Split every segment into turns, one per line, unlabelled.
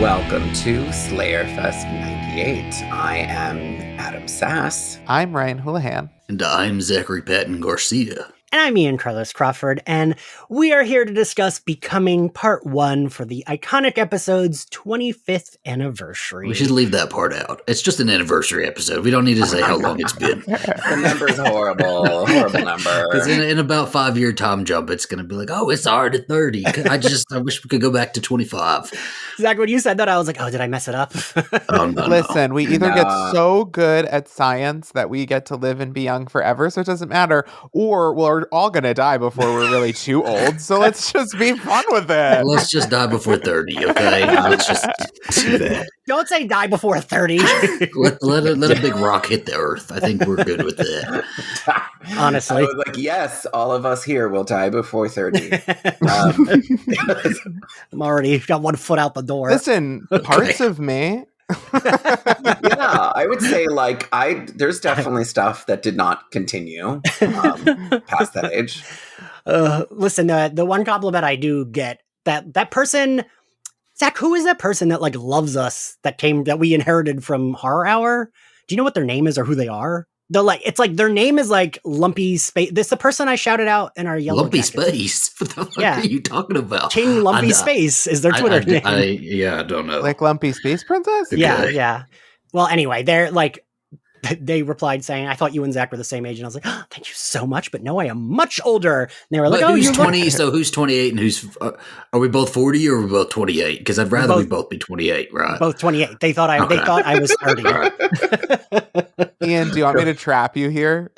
Welcome to Slayerfest 98. I am Adam Sass.
I'm Ryan Houlihan.
And I'm Zachary Patton-Garcia.
And I'm Ian Carlos Crawford, and we are here to discuss Becoming Part 1 for the iconic episode's 25th anniversary.
We should leave that part out. It's just an anniversary episode. We don't need to say how long it's been.
The number's horrible. Horrible number.
Because in about 5-year time jump, it's going to be like, oh, it's already 30. I wish we could go back to 25.
Zach, when you said that, I was like, oh, did I mess it up?
Listen, we either get so good at science that we get to live and be young forever, so it doesn't matter, or we're all going to die before we're really too old, so let's just be fun with it.
Let's just die before 30, okay? Let's just do that.
Don't say die before 30.
Let a big rock hit the earth. I think we're good with that.
Honestly.
I was like, yes, all of us here will die before 30.
I'm already got one foot out the door.
Listen, parts of me...
Yeah, I would say there's definitely stuff that did not continue past that age.
Listen, the one compliment I do get, that person, Zach, who is that person that loves us that we inherited from Horror Hour? Do you know what their name is or who they are? It's their name is Lumpy Space. This is the person I shouted out in our yellow
Lumpy
jacket.
Space? What the fuck are you talking about?
King Lumpy Space is their Twitter name.
I don't know.
Like Lumpy Space Princess?
Okay.
Yeah. Well, anyway, they replied saying, I thought you and Zach were the same age. And I was like, oh, thank you so much. But no, I am much older. And they were like,
who's 20? So who's 28 and who's, are we both 40 or are we both 28? Because I'd rather we both be 28, right?
Both 28. They thought I was 30.
Ian, do you want me to trap you here?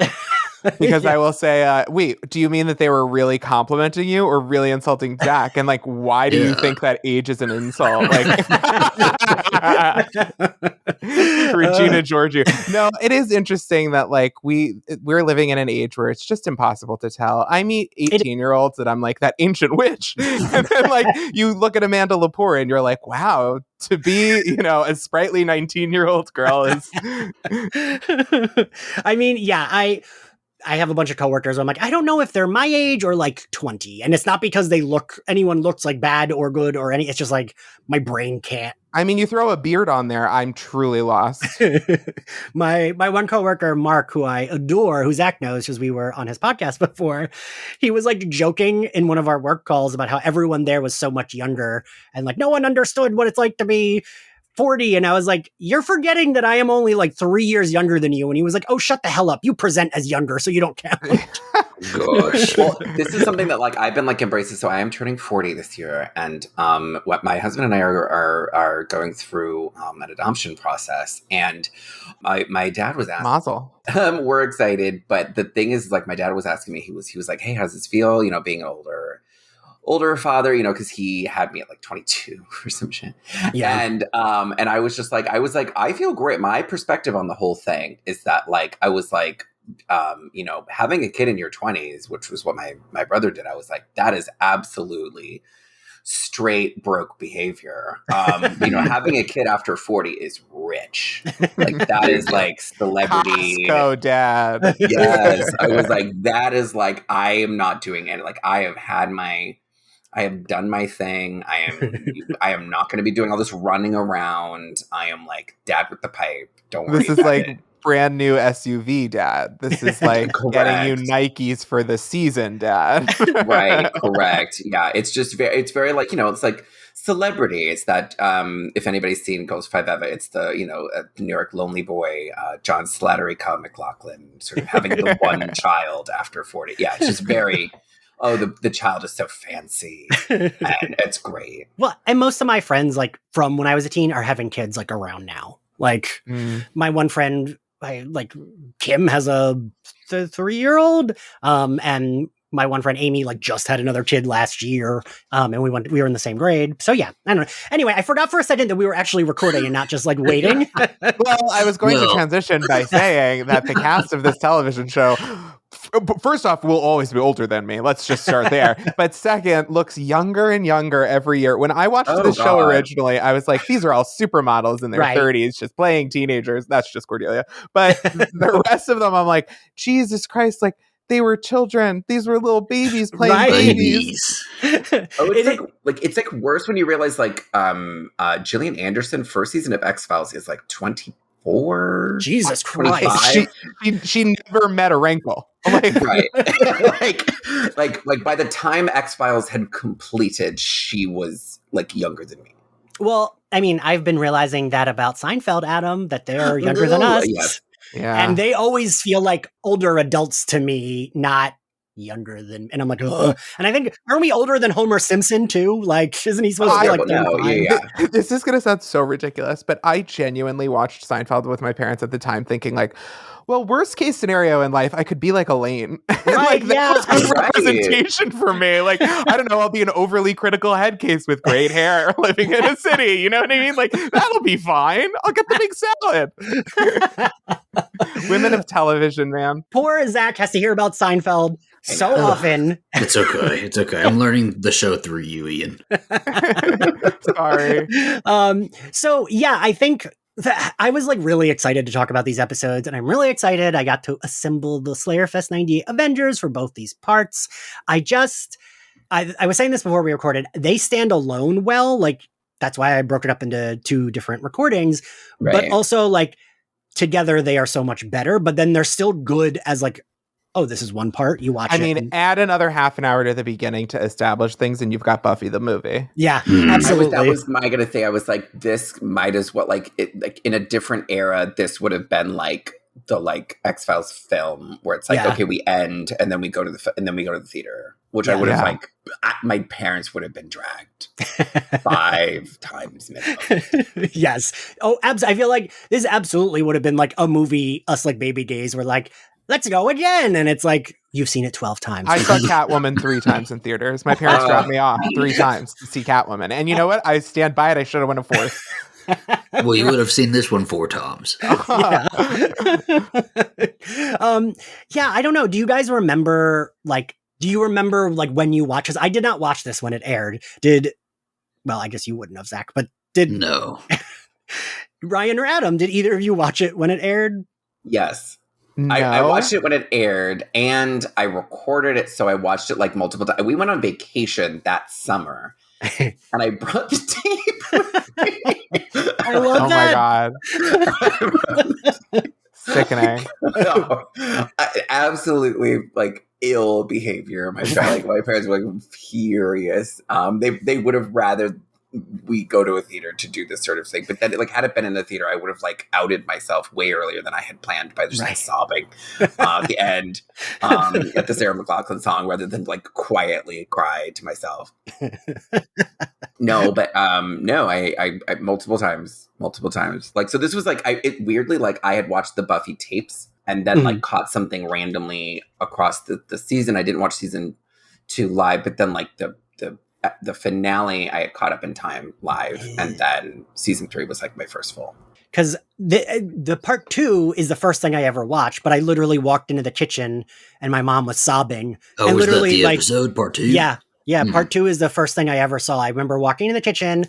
Because I will say, wait, do you mean that they were really complimenting you or really insulting Jack? And why do you think that age is an insult? Regina Georgiou. No, it is interesting that we're living in an age where it's just impossible to tell. I meet 18-year-olds that I'm like, that ancient witch. And then you look at Amanda Lepore and you're like, wow, to be, a sprightly 19-year-old girl is...
I mean, yeah, I have a bunch of coworkers. I'm like, I don't know if they're my age or 20. And it's not because anyone looks bad or good or any, it's just my brain can't.
I mean, you throw a beard on there, I'm truly lost.
My one coworker, Mark, who I adore, who Zach knows because we were on his podcast before, he was joking in one of our work calls about how everyone there was so much younger and no one understood what it's like to be 40. And I was like, you're forgetting that I am only 3 years younger than you. And he was like, oh, shut the hell up. You present as younger, so you don't count.
Gosh. Well, this is something that I've been embracing. So I am turning 40 this year. And what my husband and I are going through an adoption process. And my dad was asking.
Mazel.
We're excited. But the thing is, my dad was asking me, he was like, hey, how does this feel? Being an older father, because he had me at 22 or some shit.
Yeah.
And I was just I feel great. My perspective on the whole thing is that I was having a kid in your 20s, which was what my brother did. I was like, that is absolutely straight broke behavior. Having a kid after 40 is rich. That is celebrity.
Costco dad.
Yes. I was like, that is I am not doing it. I have done my thing. I am not going to be doing all this running around. I am dad with the pipe. Don't worry.
This is brand new SUV dad. This is getting you Nikes for the season dad.
Right. Correct. Yeah. It's just it's very it's celebrity. It's that if anybody's seen Ghost 5 Eva, it's the New York lonely boy, John Slattery, Kyle MacLachlan, sort of having the one child after 40. Yeah. It's just very... Oh, the child is so fancy, and it's great. Well,
and most of my friends, from when I was a teen, are having kids around now. My one friend, Kim has a 3-year-old, and my one friend Amy just had another kid last year, and we were in the same grade. So yeah, I don't know. Anyway, I forgot for a second that we were actually recording and not just waiting.
Well, I was going to transition by saying that the cast of this television show, first off, will always be older than me. Let's just start there. But second, looks younger and younger every year. When I watched this show originally, I was like, these are all supermodels in their 30s, just playing teenagers. That's just Cordelia. But the rest of them, I'm like, Jesus Christ, they were children. These were little babies playing
Right.
babies.
Oh, it's like worse when you realize like Gillian Anderson first season of X-Files is like 24.
Jesus
25.
Christ.
She never met a wrinkle. Like,
Right. like by the time X-Files had completed, she was like younger than me.
Well, I mean, I've been realizing that about Seinfeld, Adam, that they're younger than us.
Yes.
yeah.
And they always feel like older adults to me, not younger than, and I'm like, ugh. And I think, aren't we older than Homer Simpson too? Like, isn't he supposed to be like
no,
35?
yeah.
This is going to sound so ridiculous, but I genuinely watched Seinfeld with my parents at the time thinking like, well, worst case scenario in life, I could be like Elaine.
Right,
Like, that was good
Right.
representation for me. Like, I don't know, I'll be an overly critical head case with great hair living in a city. You know what I mean? Like, that'll be fine. I'll get the big salad. Women of television, man.
Poor Zach has to hear about Seinfeld so often.
It's okay. It's okay. I'm learning the show through you, Ian.
Sorry.
So yeah, I think that I was like really excited to talk about these episodes, and I'm really excited I got to assemble the Slayerfest 98 Avengers for both these parts. I was saying this before we recorded, they stand alone well, like that's why I broke it up into 2 different recordings,
Right.
but also like together they are so much better, but then they're still good as like, oh, this is one part, you watch
I
it.
mean,
and-
add another half an hour to the beginning to establish things, and you've got Buffy the movie.
yeah,
Hmm.
absolutely.
That was my gonna say. I was like, this might as well like in a different era. This would have been like the like X-Files film where it's like,
Yeah.
okay, we end and then we go to the theater, which I
Yeah.
would have
Yeah.
like. My parents would have been dragged 5 times minimum.
Yes. Oh, I feel like this absolutely would have been like a movie, us like baby days, where like, let's go again. And it's like, you've seen it 12 times.
I saw Catwoman 3 times in theaters. My parents dropped me off 3 times to see Catwoman. And you know what? I stand by it. I should have won a 4th.
Well, you would have seen this one 4 times.
Yeah. Yeah, I don't know. Do you guys remember like when you watched this? I did not watch this when it aired. Well, I guess you wouldn't have, Zach, but did
No.
Ryan or Adam, did either of you watch it when it aired?
Yes.
No.
I watched it when it aired, and I recorded it, so I watched it like multiple times. We went on vacation that summer, and I brought the tape with me.
I love
Oh
that.
my God. Sickening.
No, absolutely like ill behavior. My parents were like furious. They would have rather we go to a theater to do this sort of thing. But then, like, had it been in the theater, I would have like outed myself way earlier than I had planned by just like, sobbing at the end at the Sarah McLachlan song, rather than like quietly cry to myself. No, but no, I multiple times. Like, so this was like, it weirdly, like, I had watched the Buffy tapes and then like caught something randomly across the season. I didn't watch season 2 live, but then like the finale I had caught up in time live, and then season 3 was like my first full.
Because the part 2 is the first thing I ever watched, but I literally walked into the kitchen and my mom was sobbing.
Oh,
and
was that
literally
the
like
episode, part 2?
Yeah. Part 2 is the first thing I ever saw. I remember walking in the kitchen,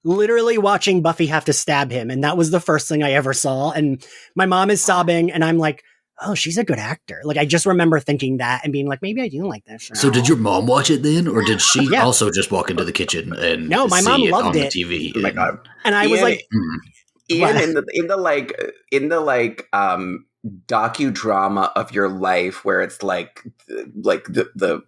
literally watching Buffy have to stab him, and that was the first thing I ever saw. And my mom is sobbing, and I'm like, oh, she's a good actor. Like, I just remember thinking that and being like, maybe I do like this.
So did your mom watch it then, or did she
Yeah.
also just walk into the kitchen and
No, my
see
mom
it
loved
on
it.
the TV?
Oh my God.
And I was like,
Ian,
What?
in the docudrama of your life, where it's like the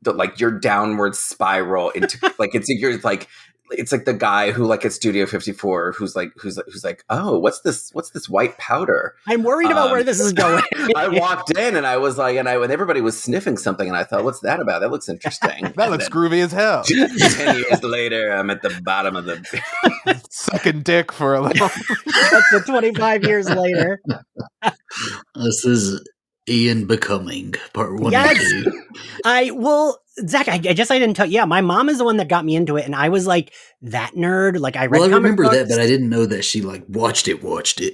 like your downward spiral into like you're like, it's like the guy who like at Studio 54 who's like, oh, what's this white powder?
I'm worried about where this is going.
I walked in and I was like, and everybody was sniffing something, and I thought, what's that about? That looks interesting.
That looks groovy as hell.
10 years later, I'm at the bottom of the
Sucking dick for a little.
That's the 25 years later.
This is Ian Becoming, part 1
Yes.
and 2.
Zach, I guess I didn't tell. Yeah, my mom is the one that got me into it, and I was like that nerd. Like, I read.
Well, I
comic
remember
books.
that, but I didn't know that she like watched it.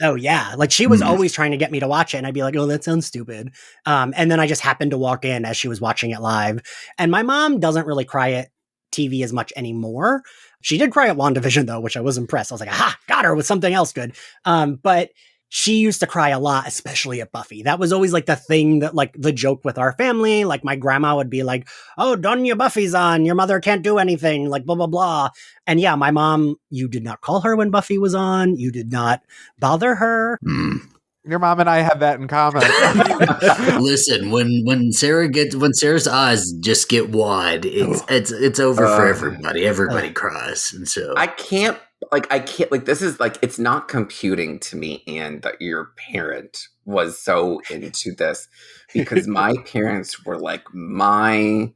Oh yeah, like she was always trying to get me to watch it, and I'd be like, "Oh, that sounds stupid." And then I just happened to walk in as she was watching it live. And my mom doesn't really cry at TV as much anymore. She did cry at WandaVision though, which I was impressed. I was like, "Aha, got her with something else good." But she used to cry a lot, especially at Buffy. That was always like the thing that like the joke with our family. Like my grandma would be like, "Oh, Doña Buffy's on. Your mother can't do anything." Like blah, blah, blah. And yeah, my mom, you did not call her when Buffy was on. You did not bother her.
Your mom and I have that in common.
Listen, when Sarah's eyes just get wide, it's over for everybody. Everybody cries, and so
I can't this is like, it's not computing to me, and that your parent was so into this, because my parents were like, my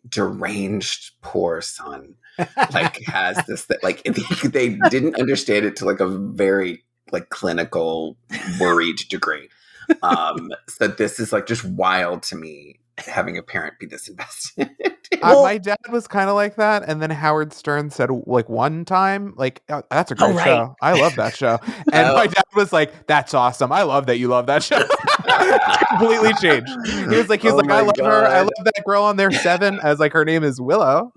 deranged poor son like has this like they didn't understand it to like a very like clinical worried degree. So this is like just wild to me, having a parent be this invested.
My dad was kind of like that, and then Howard Stern said like one time, like, oh, that's a great show. I love that show. And my dad was like, that's awesome. I love that you love that show. Completely changed. He was like, I love her. I love that girl on there, Seven, as like her name is Willow.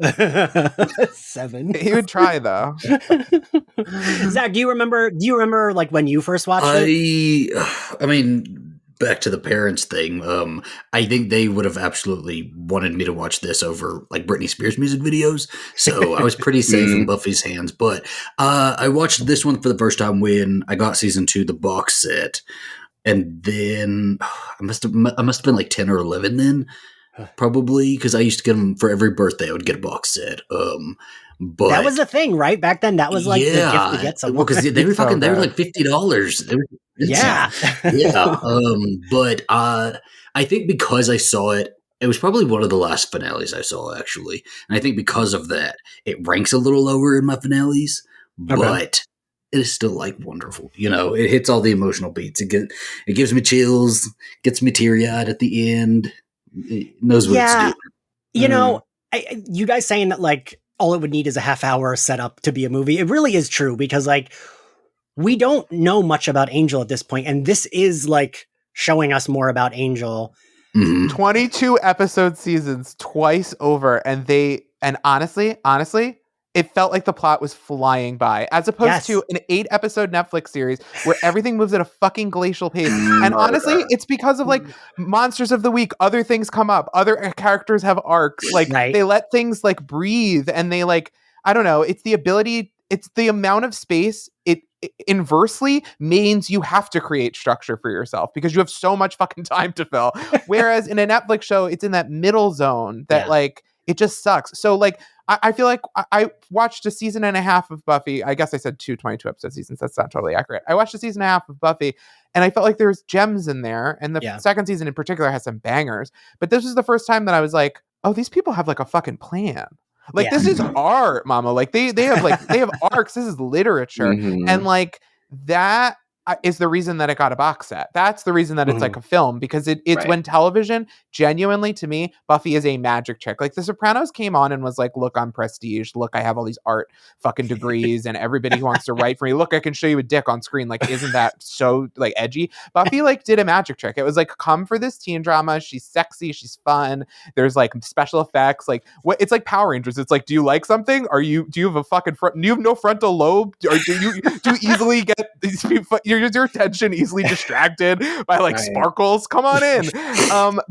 Seven.
He would try though.
Zach, do you remember like when you first watched it?
I mean, back to the parents thing. I think they would have absolutely wanted me to watch this over like Britney Spears music videos. So I was pretty safe in Buffy's hands. But I watched this one for the first time when I got season 2, the box set. And then I must have been like 10 or 11 then, probably, because I used to get them for every birthday. I would get a box set. But
that was a thing, right? Back then, that was like the gift to get someone.
Because they were fucking, they were like $50.
Yeah.
But I think because I saw it, it was probably one of the last finales I saw, actually. And I think because of that, it ranks a little lower in my finales. Okay. But it is still like wonderful. You know, it hits all the emotional beats. It gives me chills, gets me teary-eyed at the end. It knows what it's doing.
You know, you guys saying that like all it would need is a half hour setup to be a movie. It really is true, because like we don't know much about Angel at this point, and this is like showing us more about Angel.
22 episode seasons, twice over, and honestly, it felt like the plot was flying by, as opposed to an 8-episode Netflix series where everything moves at a fucking glacial pace. And honestly, it's because of like Monsters of the Week. Other things come up. Other characters have arcs. Like they let things like breathe, and they like, I don't know. It's the ability. It's the amount of space. It inversely means you have to create structure for yourself because you have so much fucking time to fill. Whereas in a Netflix show, it's in that middle zone that like it just sucks. So like. I feel like I watched a season and a half of Buffy. I guess I said 22 episode seasons. That's not totally accurate. I watched a season and a half of Buffy, and I felt like there's gems in there. And the second season in particular has some bangers. But this was the first time that I was like, oh, these people have like a fucking plan. Like this is art, mama. Like they have arcs. This is literature. And like that is the reason that it got a box set. That's the reason that it's like a film, because it's when television, genuinely to me, Buffy is a magic trick. Like The Sopranos came on and was like, look, I'm prestige. Look, I have all these art fucking degrees and everybody who wants to write for me. Look, I can show you a dick on screen. Like, isn't that so like edgy? Buffy like did a magic trick. It was like, come for this teen drama. She's sexy. She's fun. There's like special effects. Like what? It's like Power Rangers. It's like, do you like something? Do you have a fucking do you have no frontal lobe? Or do you easily get these people? Your attention easily distracted by like sparkles. Come on in.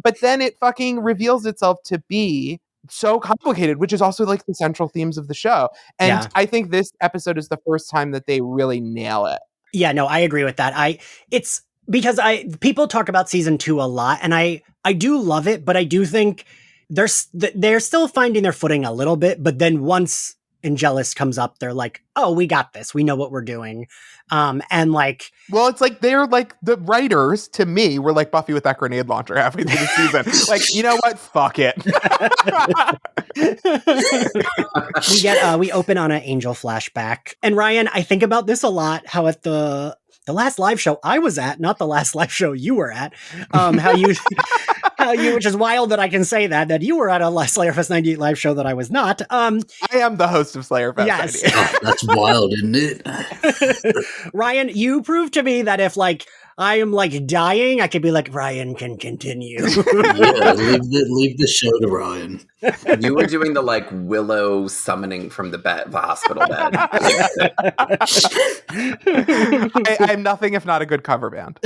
But then it fucking reveals itself to be so complicated, which is also like the central themes of the show. And I think this episode is the first time that they really nail it.
Yeah, no, I agree with that. It's because people talk about season 2 a lot, and I do love it, but I do think they're still finding their footing a little bit. But then once Angelus comes up, they're like, oh, we got this. We know what we're doing. And like,
well, it's like they're like the writers to me were like Buffy with that grenade launcher halfway through the season. Like, you know what? Fuck it.
We open on an Angel flashback, and Ryan, I think about this a lot. How at the last live show I was at, not the last live show you were at, how you, which is wild that I can say that you were at a Slayerfest 98 live show that I was not. I
am the host of Slayerfest.
Yes.
Oh, that's wild, isn't it?
Ryan, you proved to me that if like I am like dying, I could be like, Ryan can continue.
Yeah, leave the show to Ryan.
You were doing the like Willow summoning from the hospital bed.
I'm nothing if not a good cover band.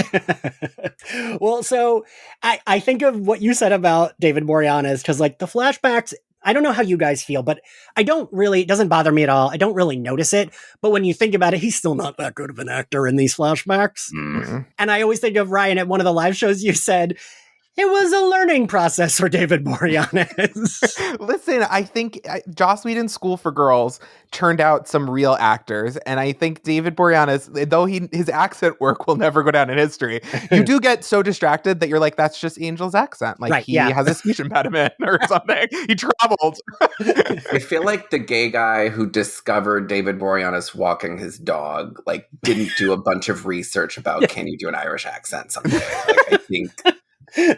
Well, so I think of what you said about David Boreanaz, because like the flashbacks, I don't know how you guys feel, but it doesn't bother me at all. I don't really notice it. But when you think about it, he's still not that good of an actor in these flashbacks.
Mm-hmm.
And I always think of Ryan at one of the live shows. You said it was a learning process for David Boreanaz.
Listen, I think Joss Whedon's School for Girls turned out some real actors, and I think David Boreanaz, though his accent work will never go down in history, you do get so distracted that you're like, that's just Angel's accent. Like, he has a speech impediment or something. He traveled.
I feel like the gay guy who discovered David Boreanaz walking his dog, like, didn't do a bunch of research about can you do an Irish accent someday. Like, I think...
I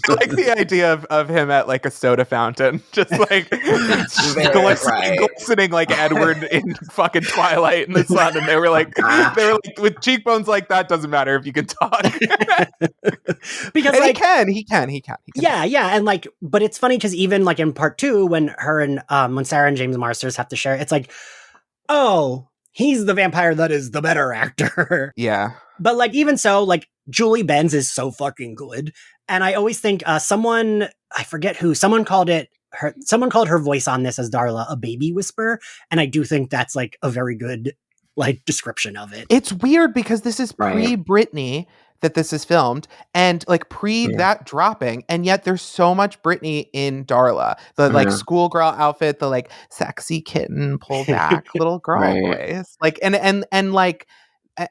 like the idea of him at like a soda fountain, just like glistening like Edward in fucking Twilight in the sun, and they were like with cheekbones like that doesn't matter if you can talk. Because and like, he can.
Yeah, and like, but it's funny because even like in part 2, when her and when Sarah and James Marsters have to share, it's like, oh, he's the vampire that is the better actor.
Yeah.
But like, even so, like, Julie Benz is so fucking good. And I always think someone, I forget who, someone called her voice on this as Darla a baby whisper. And I do think that's like a very good like description of it.
It's weird because this is pre-Britney that this is filmed, and like that dropping, and yet there's so much Britney in Darla. The like schoolgirl outfit, the like sexy kitten pull back little girl voice. Like and like,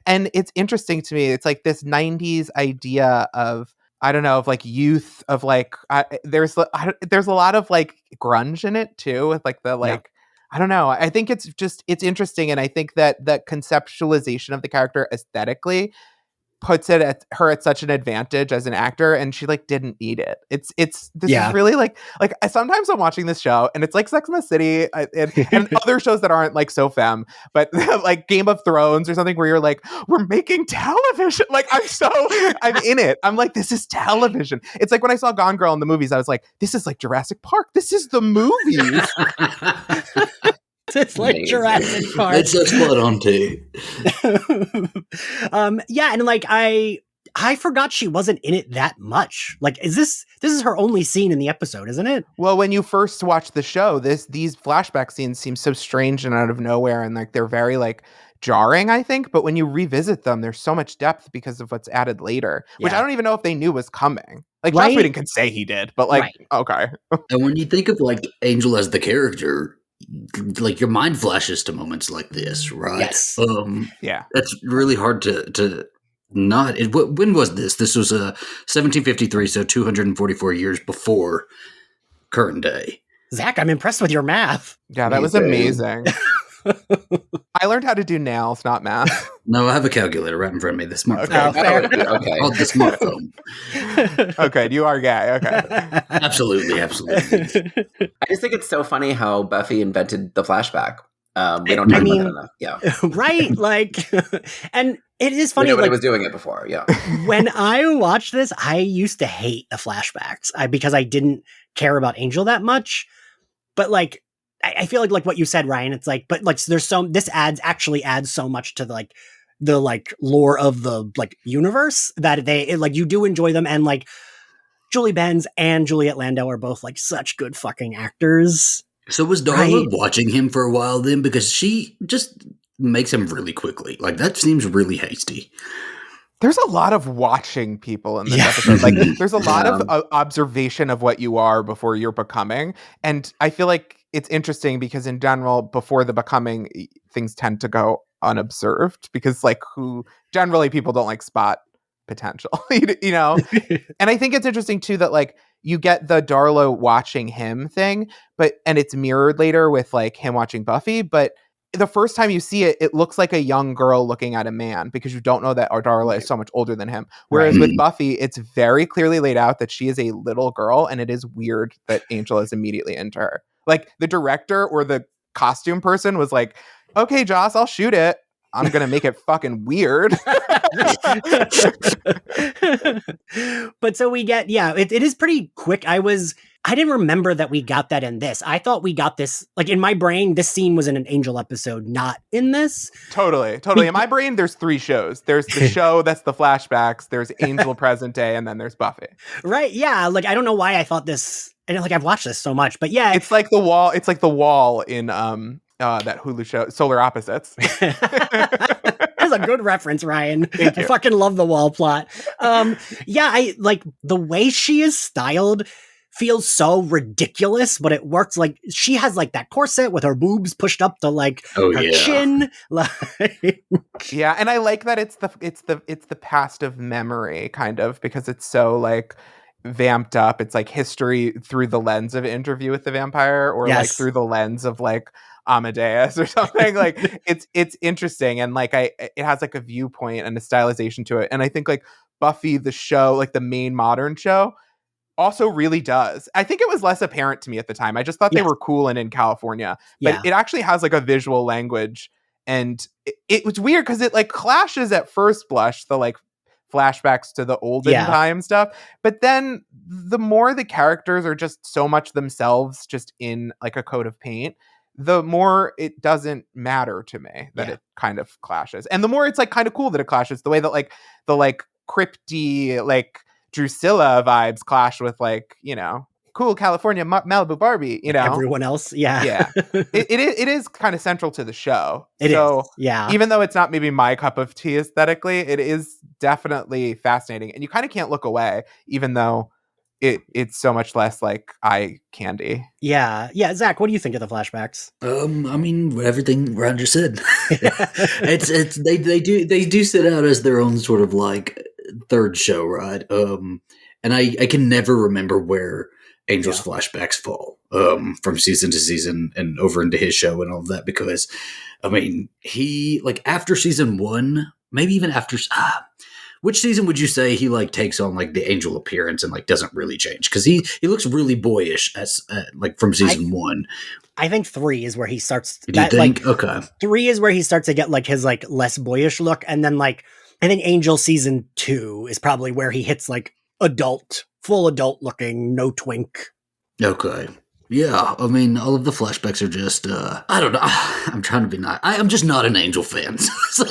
and it's interesting to me. It's like this 90s idea of, I don't know, of like youth, of like, there's a lot of like grunge in it too, with like the like, I don't know. I think it's interesting. And I think that the conceptualization of the character aesthetically puts it at such an advantage as an actor, and she like didn't need it. This is really like sometimes I'm watching this show and it's like Sex and the City and other shows that aren't like so femme, but like Game of Thrones or something where you're like, we're making television. Like I'm in it. I'm like, this is television. It's like when I saw Gone Girl in the movies, I was like, this is like Jurassic Park. This is the movies.
It's like Jurassic Park.
It's so spot on too.
Yeah, and like I forgot she wasn't in it that much. Like, this is her only scene in the episode, isn't it?
Well, when you first watch the show, these flashback scenes seem so strange and out of nowhere, and like they're very like jarring, I think. But when you revisit them, there's so much depth because of what's added later, which I don't even know if they knew was coming. Like, Joss Whedon can say he did, but like, okay.
And when you think of like Angel as the character, like your mind flashes to moments like this, right?
Yes.
That's really hard to not. When was this? This was 1753, so 244 years before current day.
Zach, I'm impressed with your math.
Yeah, that was amazing. I learned how to do nails, not math.
No, I have a calculator right in front of me. The smartphone.
Okay.
Oh, the smartphone.
Okay, you are gay. Okay.
Absolutely.
I just think it's so funny how Buffy invented the flashback. We don't talk about that enough. Yeah.
Right. Like, and it is funny.
Nobody was doing it before. Yeah.
When I watched this, I used to hate the flashbacks because I didn't care about Angel that much. But like, I feel like what you said, Ryan, it's like, but like, this actually adds so much to the lore of the like universe that you do enjoy them. And like Julie Benz and Juliet Landau are both like such good fucking actors.
So was Darla watching him for a while then? Because she just makes him really quickly. Like, that seems really hasty.
There's a lot of watching people in this episode. Like, there's a lot of observation of what you are before you're becoming. And I feel like it's interesting because in general, before the becoming, things tend to go unobserved because like generally people don't like spot potential, you know? And I think it's interesting too that like you get the Darla watching him thing, and it's mirrored later with like him watching Buffy, but the first time you see it, it looks like a young girl looking at a man because you don't know that Darla is so much older than him. Whereas with Buffy, it's very clearly laid out that she is a little girl, and it is weird that Angel is immediately into her. Like the director or the costume person was like, okay, Joss, I'll shoot it. I'm gonna make it fucking weird.
But so we get, it is pretty quick. I didn't remember that we got that in this. I thought we got this, like in my brain, this scene was in an Angel episode, not in this.
Totally. In my brain, there's 3 shows. There's the show that's the flashbacks, there's Angel present day, and then there's Buffy.
Right, yeah. Like, I don't know why I thought this, and like I've watched this so much, but yeah.
It's like the wall in that Hulu show, Solar Opposites.
That's a good reference, Ryan. I fucking love the wall plot. I like the way she is styled feels so ridiculous, but it works. Like, she has like that corset with her boobs pushed up to like her chin.
Yeah, and I like that it's the past of memory, kind of, because it's so like vamped up. It's like history through the lens of Interview with the Vampire, or like through the lens of like Amadeus or something. Like it's interesting, and like it has like a viewpoint and a stylization to it. And I think like Buffy the show, like the main modern show, also really does. I think it was less apparent to me at the time. I just thought they were cool and in California, but it actually has like a visual language, and it was weird because it like clashes at first blush, the like flashbacks to the olden time stuff, but then the more the characters are just so much themselves, just in like a coat of paint, the more it doesn't matter to me that it kind of clashes, and the more it's like kind of cool that it clashes. The way that like the like crypty like Drusilla vibes clash with like, you know, cool California Malibu Barbie, you know,
everyone else.
It is kind of central to the show.
It is.
Even though it's not maybe my cup of tea aesthetically, it is definitely fascinating, and you kind of can't look away, even though it's so much less like eye candy.
Zach, what do you think of the flashbacks?
I mean, everything Ryan just said. They do sit out as their own sort of like third show, right? And I can never remember where Angel's flashbacks fall from season to season and over into his show and all of that, because I mean, he like after season 1, maybe even after which season would you say he like takes on like the Angel appearance and like doesn't really change? Because he looks really boyish as like from season 1.
I think 3 is where he starts.
Do you think?
Like,
okay.
3 is where he starts to get like his like less boyish look, and then like I think Angel season 2 is probably where he hits like full adult looking, no twink.
Okay. Yeah, I mean, all of the flashbacks are just, I don't know. I'm trying to be nice. I'm just not an Angel fan. So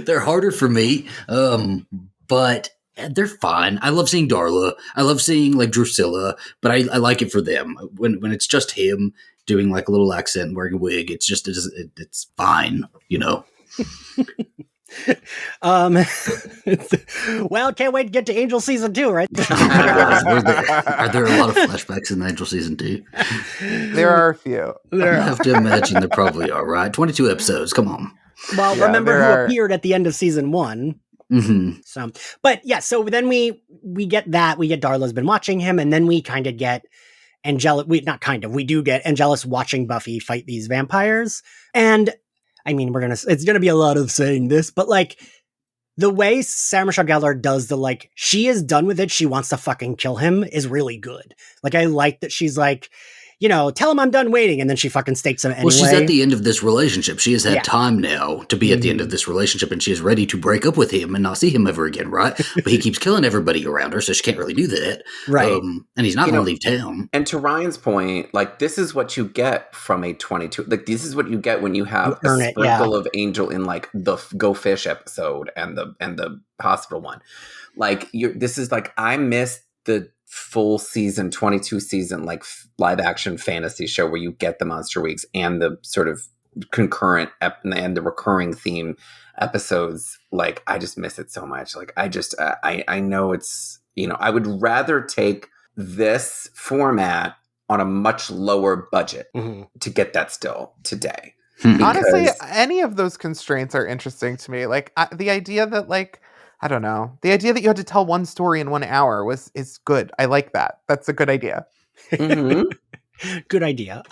they're harder for me, but they're fine. I love seeing Darla. I love seeing, like, Drusilla, but I like it for them. When it's just him doing, like, a little accent and wearing a wig, it's just, it's fine, you know?
Well, can't wait to get to Angel season 2, right?
Are there a lot of flashbacks in Angel season 2?
There are a few.
I have to imagine there probably are, right? 22 episodes, come on.
Well, remember who appeared at the end of season 1.
Mm-hmm.
So then we get that. We get Darla's been watching him, and then we kind of get we do get Angelus watching Buffy fight these vampires. And I mean, it's gonna be a lot of saying this, but like the way Sarah Michelle Gellar does the like, she is done with it, she wants to fucking kill him is really good. Like, I like that she's like, you know, tell him I'm done waiting, and then she fucking stakes him anyway.
Well, she's at the end of this relationship. She has had time now to be at the end of this relationship, and she is ready to break up with him and not see him ever again, right? But he keeps killing everybody around her, so she can't really do that.
Right.
And he's not going to leave town.
And to Ryan's point, like, this is what you get from a 22. Like, this is what you get when you have a sprinkle of Angel in, like, the Go Fish episode and the hospital one. Like, this is, like, I missed the full season 22 season like live action fantasy show where you get the monster weeks and the sort of concurrent and the recurring theme episodes. Like, I just miss it so much. Like, I know it's, you know, I would rather take this format on a much lower budget to get that still today.
Honestly, any of those constraints are interesting to me. Like, the idea that, like, I don't know. The idea that you had to tell one story in 1 hour is good. I like that. That's a good idea.
Good idea.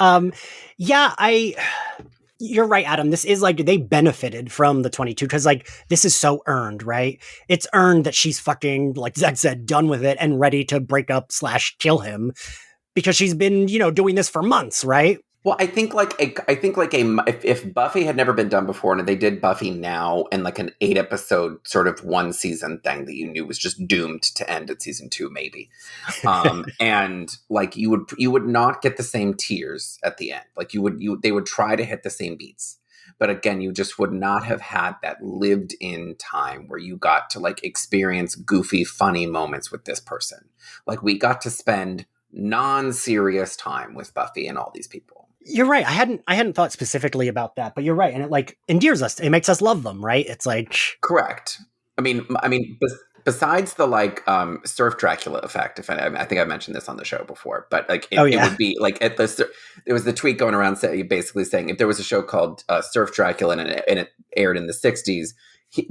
You're right, Adam. This is like, they benefited from the 22 because like this is so earned, right? It's earned that she's fucking, like Zach said, done with it and ready to break up / kill him because she's been, you know, doing this for months, right?
Well, I think if Buffy had never been done before, and they did Buffy now and like an 8-episode sort of one season thing that you knew was just doomed to end at season 2, maybe, and like you would not get the same tears at the end. Like they would try to hit the same beats, but again, you just would not have had that lived in time where you got to like experience goofy, funny moments with this person. Like we got to spend non-serious time with Buffy and all these people.
You're right. I hadn't thought specifically about that, but you're right. And it like endears us. It makes us love them, right? It's like
correct. I mean, besides the like Surf Dracula effect, I think I mentioned this on the show before, but like it would be like there was the tweet going around basically saying if there was a show called Surf Dracula and it aired in the 60s,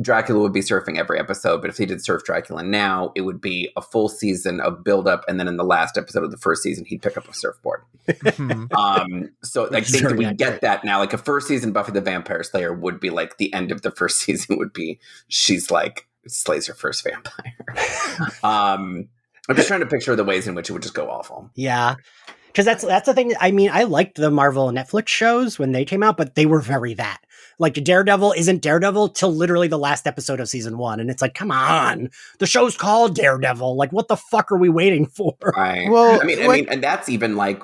Dracula would be surfing every episode, but if he did Surf Dracula now, it would be a full season of buildup, and then in the last episode of the first season, he'd pick up a surfboard. So I think that we get that now. Like a first season Buffy the Vampire Slayer would be like the end of the first season would be she's like slays her first vampire. I'm just trying to picture the ways in which it would just go awful.
Yeah. Because that's the thing. I mean, I liked the Marvel Netflix shows when they came out, but they were very that. Like Daredevil isn't Daredevil till literally the last episode of season 1. And it's like, come on, the show's called Daredevil. Like, what the fuck are we waiting for?
Right. Well, I mean, and that's even like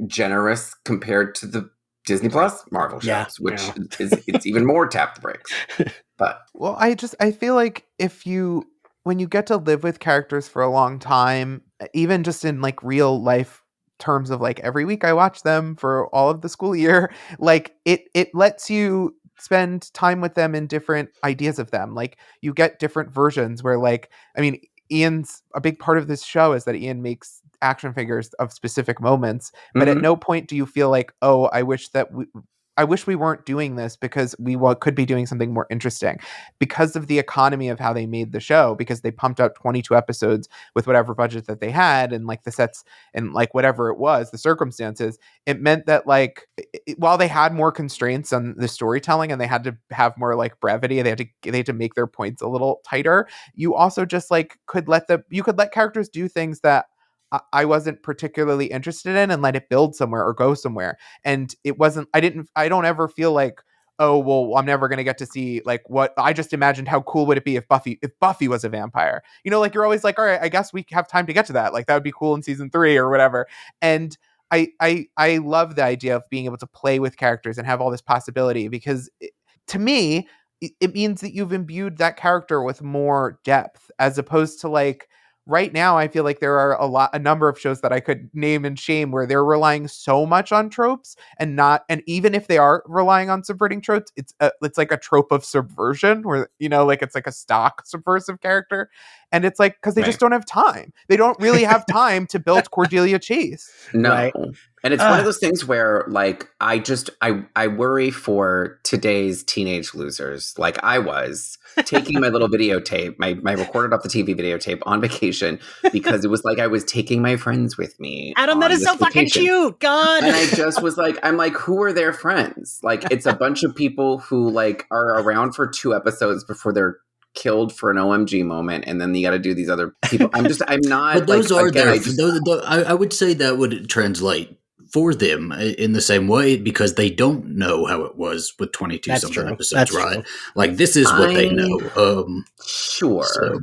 generous compared to the Disney Plus Marvel shows, which it's even more tap the brakes. But
well, I feel like when you get to live with characters for a long time, even just in like real life terms of like every week I watch them for all of the school year, like it lets you spend time with them in different ideas of them. Like you get different versions where like, I mean, Ian's a big part of this show is that Ian makes action figures of specific moments, but at no point do you feel like, oh, I wish we weren't doing this because we could be doing something more interesting because of the economy of how they made the show, because they pumped out 22 episodes with whatever budget that they had and like the sets and like whatever it was, the circumstances. It meant that like, while they had more constraints on the storytelling and they had to have more like brevity, they had to make their points a little tighter. You also just like could let characters do things that I wasn't particularly interested in and let it build somewhere or go somewhere. And I don't ever feel like, oh, well, I'm never going to get to see like what I just imagined. How cool would it be if Buffy was a vampire? You know, like you're always like, all right, I guess we have time to get to that. Like that would be cool in season 3 or whatever. And I love the idea of being able to play with characters and have all this possibility because to me, it means that you've imbued that character with more depth as opposed to like, right now, I feel like there are a number of shows that I could name and shame where they're relying so much on tropes and even if they are relying on subverting tropes, it's like a trope of subversion where, you know, like it's like a stock subversive character. And it's like, because they just don't have time. They don't really have time to build Cordelia Chase.
No.
Right?
And it's one of those things where like, I worry for today's teenage losers. Like I was taking my little videotape, my recorded off the TV videotape on vacation because it was like I was taking my friends with me.
Adam, that is so fucking cute. God.
And I just was like, I'm like, who are their friends? Like it's a bunch of people who like are around for 2 episodes before they're killed for an OMG moment, and then you got to do these other people. I'm not.
But those like, are again, there. I would say that would translate for them in the same way because they don't know how it was with 22 something episodes, that's right? True. Like this is what they know.
Sure. So.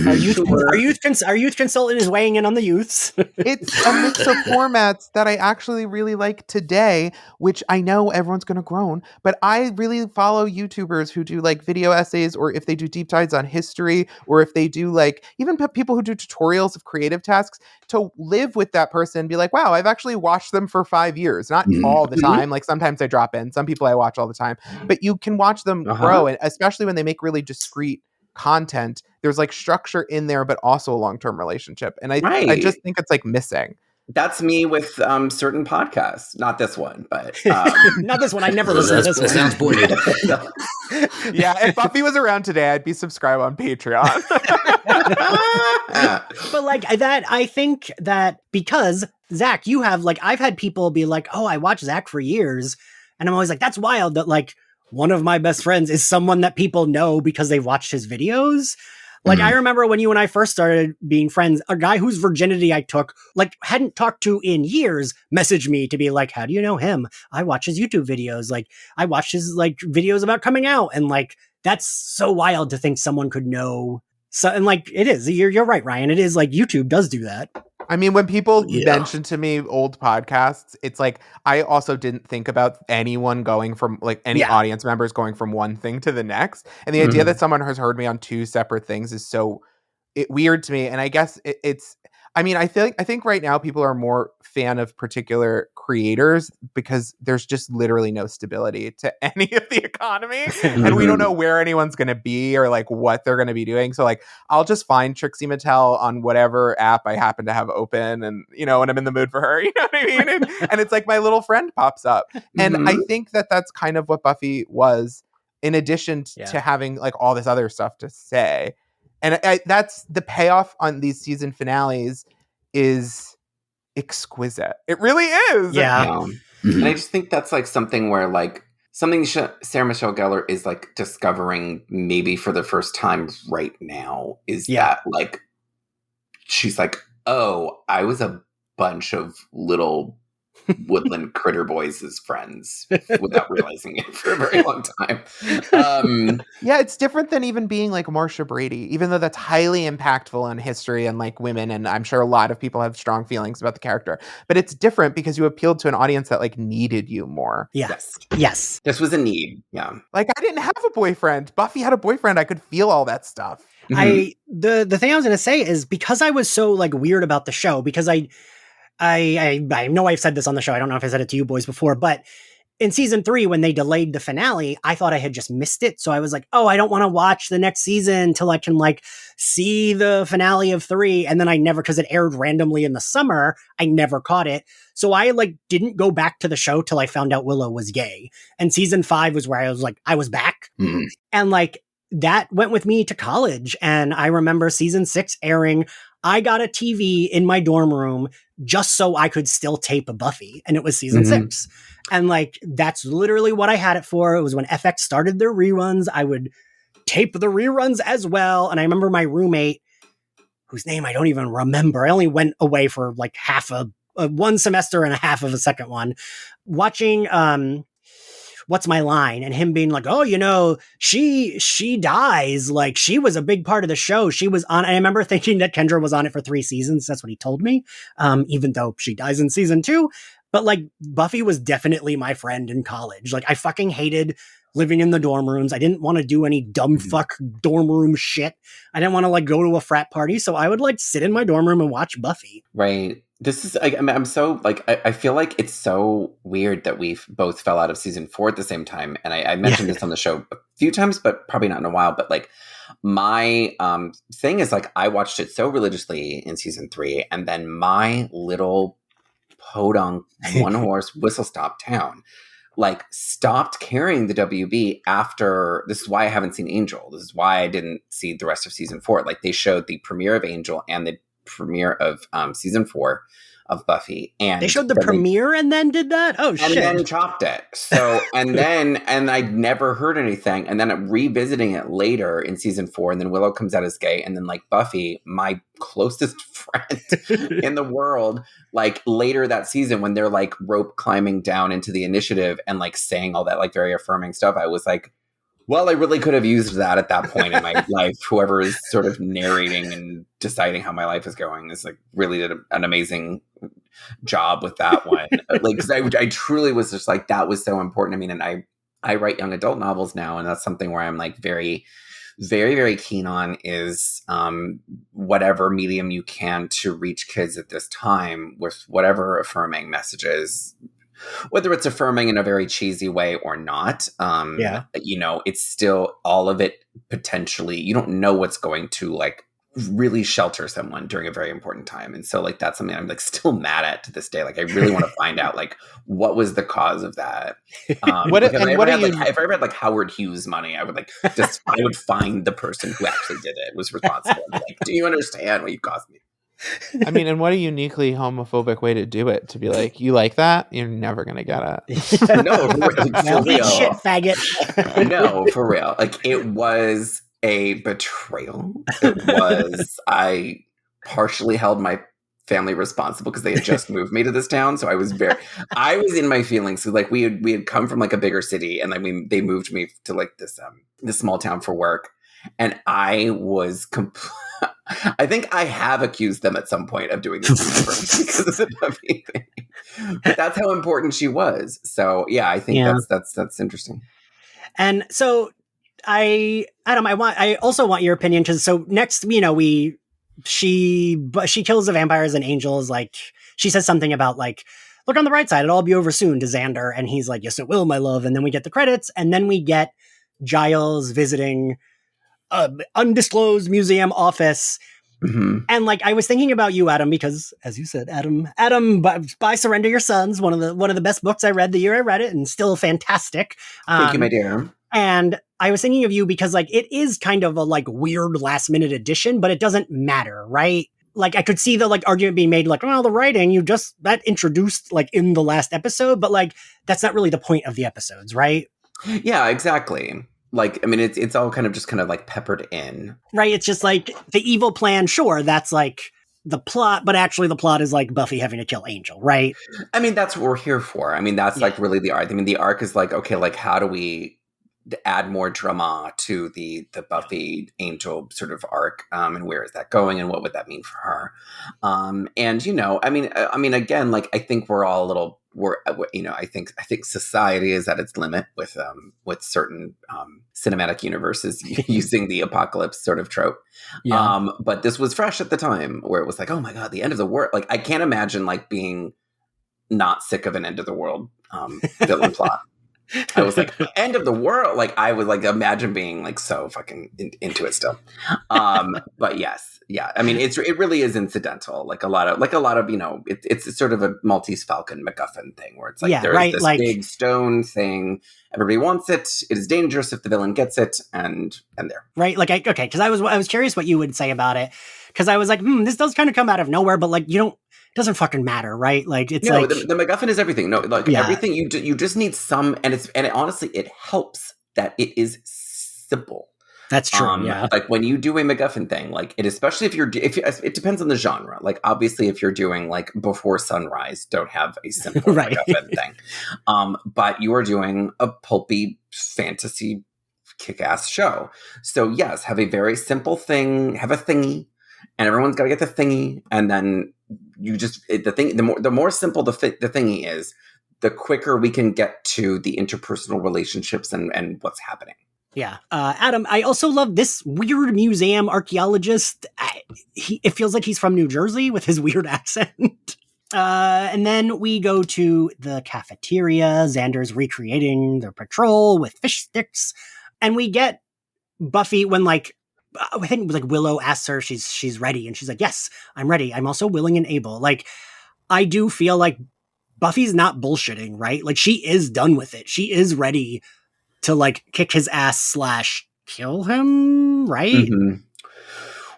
Our youth consultant is weighing in on the youths.
It's a mix of formats that I actually really like today, which I know everyone's going to groan, but I really follow YouTubers who do like video essays, or if they do deep dives on history, or if they do like even people who do tutorials of creative tasks, to live with that person and be like, wow, I've actually watched them for 5 years, not all the time. Like sometimes I drop in, some people I watch all the time, but you can watch them grow, and especially when they make really discreet content, there's like structure in there but also a long-term relationship, and I just think it's like missing.
That's me with certain podcasts, not this one, but
not this one. I never listen to this one.
Sounds boring.
Yeah, if Buffy was around today, I'd be subscribed on Patreon.
But like that, I think that because Zach, you have like, I've had people be like, oh, I watched Zach for years, and I'm always like, that's wild that like one of my best friends is someone that people know because they watched his videos. Like, I remember when you and I first started being friends, a guy whose virginity I took, like, hadn't talked to in years, messaged me to be like, how do you know him? I watch his YouTube videos. Like, I watched his, like, videos about coming out. And, like, that's so wild to think someone could know. So, and, like, it is. You're right, Ryan. It is, like, YouTube does do that.
I mean, when people mention to me old podcasts, it's like, I also didn't think about anyone going from, like, any audience members going from one thing to the next. And the idea that someone has heard me on two separate things is so weird to me. And I guess it's, I mean, I think right now people are more fan of particular creators because there's just literally no stability to any of the economy. And we don't know where anyone's going to be or like what they're going to be doing. So like, I'll just find Trixie Mattel on whatever app I happen to have open. And, you know, when I'm in the mood for her, you know what I mean? And it's like my little friend pops up. And I think that that's kind of what Buffy was, in addition to having like all this other stuff to say. And that's the payoff on these season finales is exquisite. It really is.
Yeah. And I just think that's like something where like something Sarah Michelle Gellar is like discovering maybe for the first time right now is that like she's like, oh, I was a bunch of little woodland critter boys as friends without realizing it for a very long time.
Yeah, it's different than even being like Marsha Brady, even though that's highly impactful on history and like women. And I'm sure a lot of people have strong feelings about the character, but it's different because you appealed to an audience that like needed you more.
Yes.
This was a need. Yeah.
Like I didn't have a boyfriend. Buffy had a boyfriend. I could feel all that stuff.
The thing I was going to say is because I was so like weird about the show, because I know I've said this on the show. I don't know if I said it to you boys before, but in season 3, when they delayed the finale, I thought I had just missed it. So I was like, oh, I don't want to watch the next season until I can like see the finale of 3. And then I never, because it aired randomly in the summer, I never caught it. So I like didn't go back to the show till I found out Willow was gay. And season 5 was where I was like, I was back. And like that went with me to college. And I remember season 6 airing. I got a TV in my dorm room just so I could still tape a Buffy. And it was season 6. And like, that's literally what I had it for. It was when FX started their reruns. I would tape the reruns as well. And I remember my roommate, whose name I don't even remember. I only went away for like half one semester and a half of a second one, watching, What's My Line, and him being like, oh, you know, she dies. Like, she was a big part of the show. She was on. I remember thinking that Kendra was on it for 3 seasons. That's what he told me. Even though she dies in season 2. But like, Buffy was definitely my friend in college. Like, I fucking hated living in the dorm rooms. I didn't want to do any dumb fuck dorm room shit. I didn't want to like go to a frat party. So I would like sit in my dorm room and watch Buffy.
Right. This is, I'm so, like, I feel like it's so weird that we both fell out of season 4 at the same time. And I mentioned this on the show a few times, but probably not in a while. But, like, my thing is, like, I watched it so religiously in season 3. And then my little podunk one-horse whistle-stop town, like, stopped carrying the WB after, this is why I haven't seen Angel. This is why I didn't see the rest of season 4. Like, they showed the premiere of Angel and the premiere of season 4 of Buffy, and
they showed the premiere and then did that. Oh shit!
And then chopped it. So and I'd never heard anything, and then revisiting it later in season 4, and then Willow comes out as gay, and then like Buffy, my closest friend in the world, like later that season when they're like rope climbing down into the initiative and like saying all that like very affirming stuff, I was like, well, I really could have used that at that point in my life. Whoever is sort of narrating and deciding how my life is going is like really did an amazing job with that one. Like, cause I truly was just like, that was so important. I mean, and I write young adult novels now, and that's something where I'm like very, very, very keen on is whatever medium you can to reach kids at this time with whatever affirming messages, whether it's affirming in a very cheesy way or not. You know, it's still all of it potentially, you don't know what's going to like really shelter someone during a very important time. And so like, that's something I'm like still mad at to this day. Like, I really want to find out like, what was the cause of that? If I ever had like Howard Hughes money, I would like just, I would find the person who actually did it, was responsible. Like, do you understand what you cost me?
I mean, and what a uniquely homophobic way to do it, to be like, you like that? You're never going to get it.
No, for real.
Shit, faggot.
No, for real. Like, it was a betrayal. It was, I partially held my family responsible because they had just moved me to this town. So I was in my feelings. So like we had come from like a bigger city, and like they moved me to like this small town for work. And I was I think I have accused them at some point of doing this because of the Buffy thing. But that's how important she was. So yeah, I think that's interesting.
And so Adam, I also want your opinion, because so next, she kills the vampires and angels. Like, she says something about like, look on the right side, it'll all be over soon, to Xander, and he's like, yes it will, my love. And then we get the credits, and then we get Giles visiting undisclosed museum office.
Mm-hmm.
And like, I was thinking about you, Adam, because as you said, Adam, by Surrender Your Sons, one of the best books I read the year I read it, and still fantastic.
Thank you, my dear.
And I was thinking of you because like, it is kind of a like weird last minute addition, but it doesn't matter, right? Like, I could see the like argument being made like, well, the writing, that introduced like in the last episode, but like, that's not really the point of the episodes, right?
Yeah, exactly. Like, I mean, it's all kind of like peppered in.
Right. It's just like the evil plan. Sure. That's like the plot, but actually the plot is like Buffy having to kill Angel, right?
I mean, that's what we're here for. I mean, that's like really the arc. I mean, the arc is like, okay, like how do we add more drama to the Buffy Angel sort of arc, and where is that going, and what would that mean for her? And I mean, again, like I think we're all a little, I think society is at its limit with certain cinematic universes using the apocalypse sort of trope. Yeah. But this was fresh at the time where it was like, oh my god, the end of the world. Like, I can't imagine like being not sick of an end of the world villain plot. I was like, end of the world. Like, I would like imagine being like so fucking into it still. But yes, yeah. I mean, it really is incidental. Like a lot of it's sort of a Maltese Falcon MacGuffin thing where it's like there's this big stone thing. Everybody wants it. It is dangerous if the villain gets it, and there. Right.
Like, okay, because I was curious what you would say about it, because I was like, this does kind of come out of nowhere, but like it doesn't fucking matter, right? Like, it's like
the MacGuffin is everything. No, like everything you just need some, and honestly, it helps that it is simple.
That's true. Yeah.
Like when you do a MacGuffin thing, like especially if it depends on the genre. Like obviously, if you're doing like Before Sunrise, don't have a simple
right.
MacGuffin thing. But you are doing a pulpy fantasy kick-ass show. So yes, have a very simple thing, have a thingy, and everyone's got to get the thingy, and then you just the more simple the thingy is, the quicker we can get to the interpersonal relationships and what's happening.
Yeah. Adam, I also love this weird museum archaeologist. It feels like he's from New Jersey with his weird accent. And then we go to the cafeteria. Xander's recreating their patrol with fish sticks. And we get Buffy when like, I think it was like Willow asks her, she's ready. And she's like, yes, I'm ready. I'm also willing and able. Like, I do feel like Buffy's not bullshitting, right? Like, she is done with it. She is ready to like kick his ass / kill him, right?
Mm-hmm.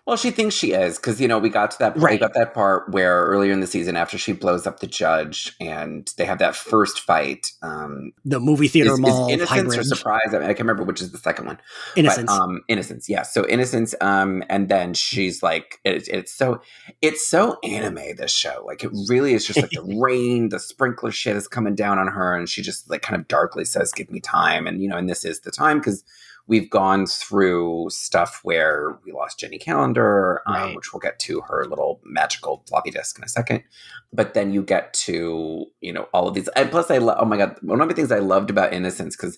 Well, she thinks she is, because we got to that. Right. We got that part where earlier in the season, after she blows up the judge, and they have that first fight.
The movie theater mall.
Innocence hybrid. Or Surprise? I can't remember which is the second one.
Innocence.
But, Innocence. Yeah. So Innocence. And then she's like, it's so anime. This show, like, it really is just like the rain, the sprinkler shit is coming down on her, and she just like kind of darkly says, "Give me time." And and this is the time, because we've gone through stuff where we lost Jenny Calendar, right, which we'll get to her little magical floppy disk in a second. But then you get to, all of these. And plus, oh my God, one of the things I loved about Innocence, because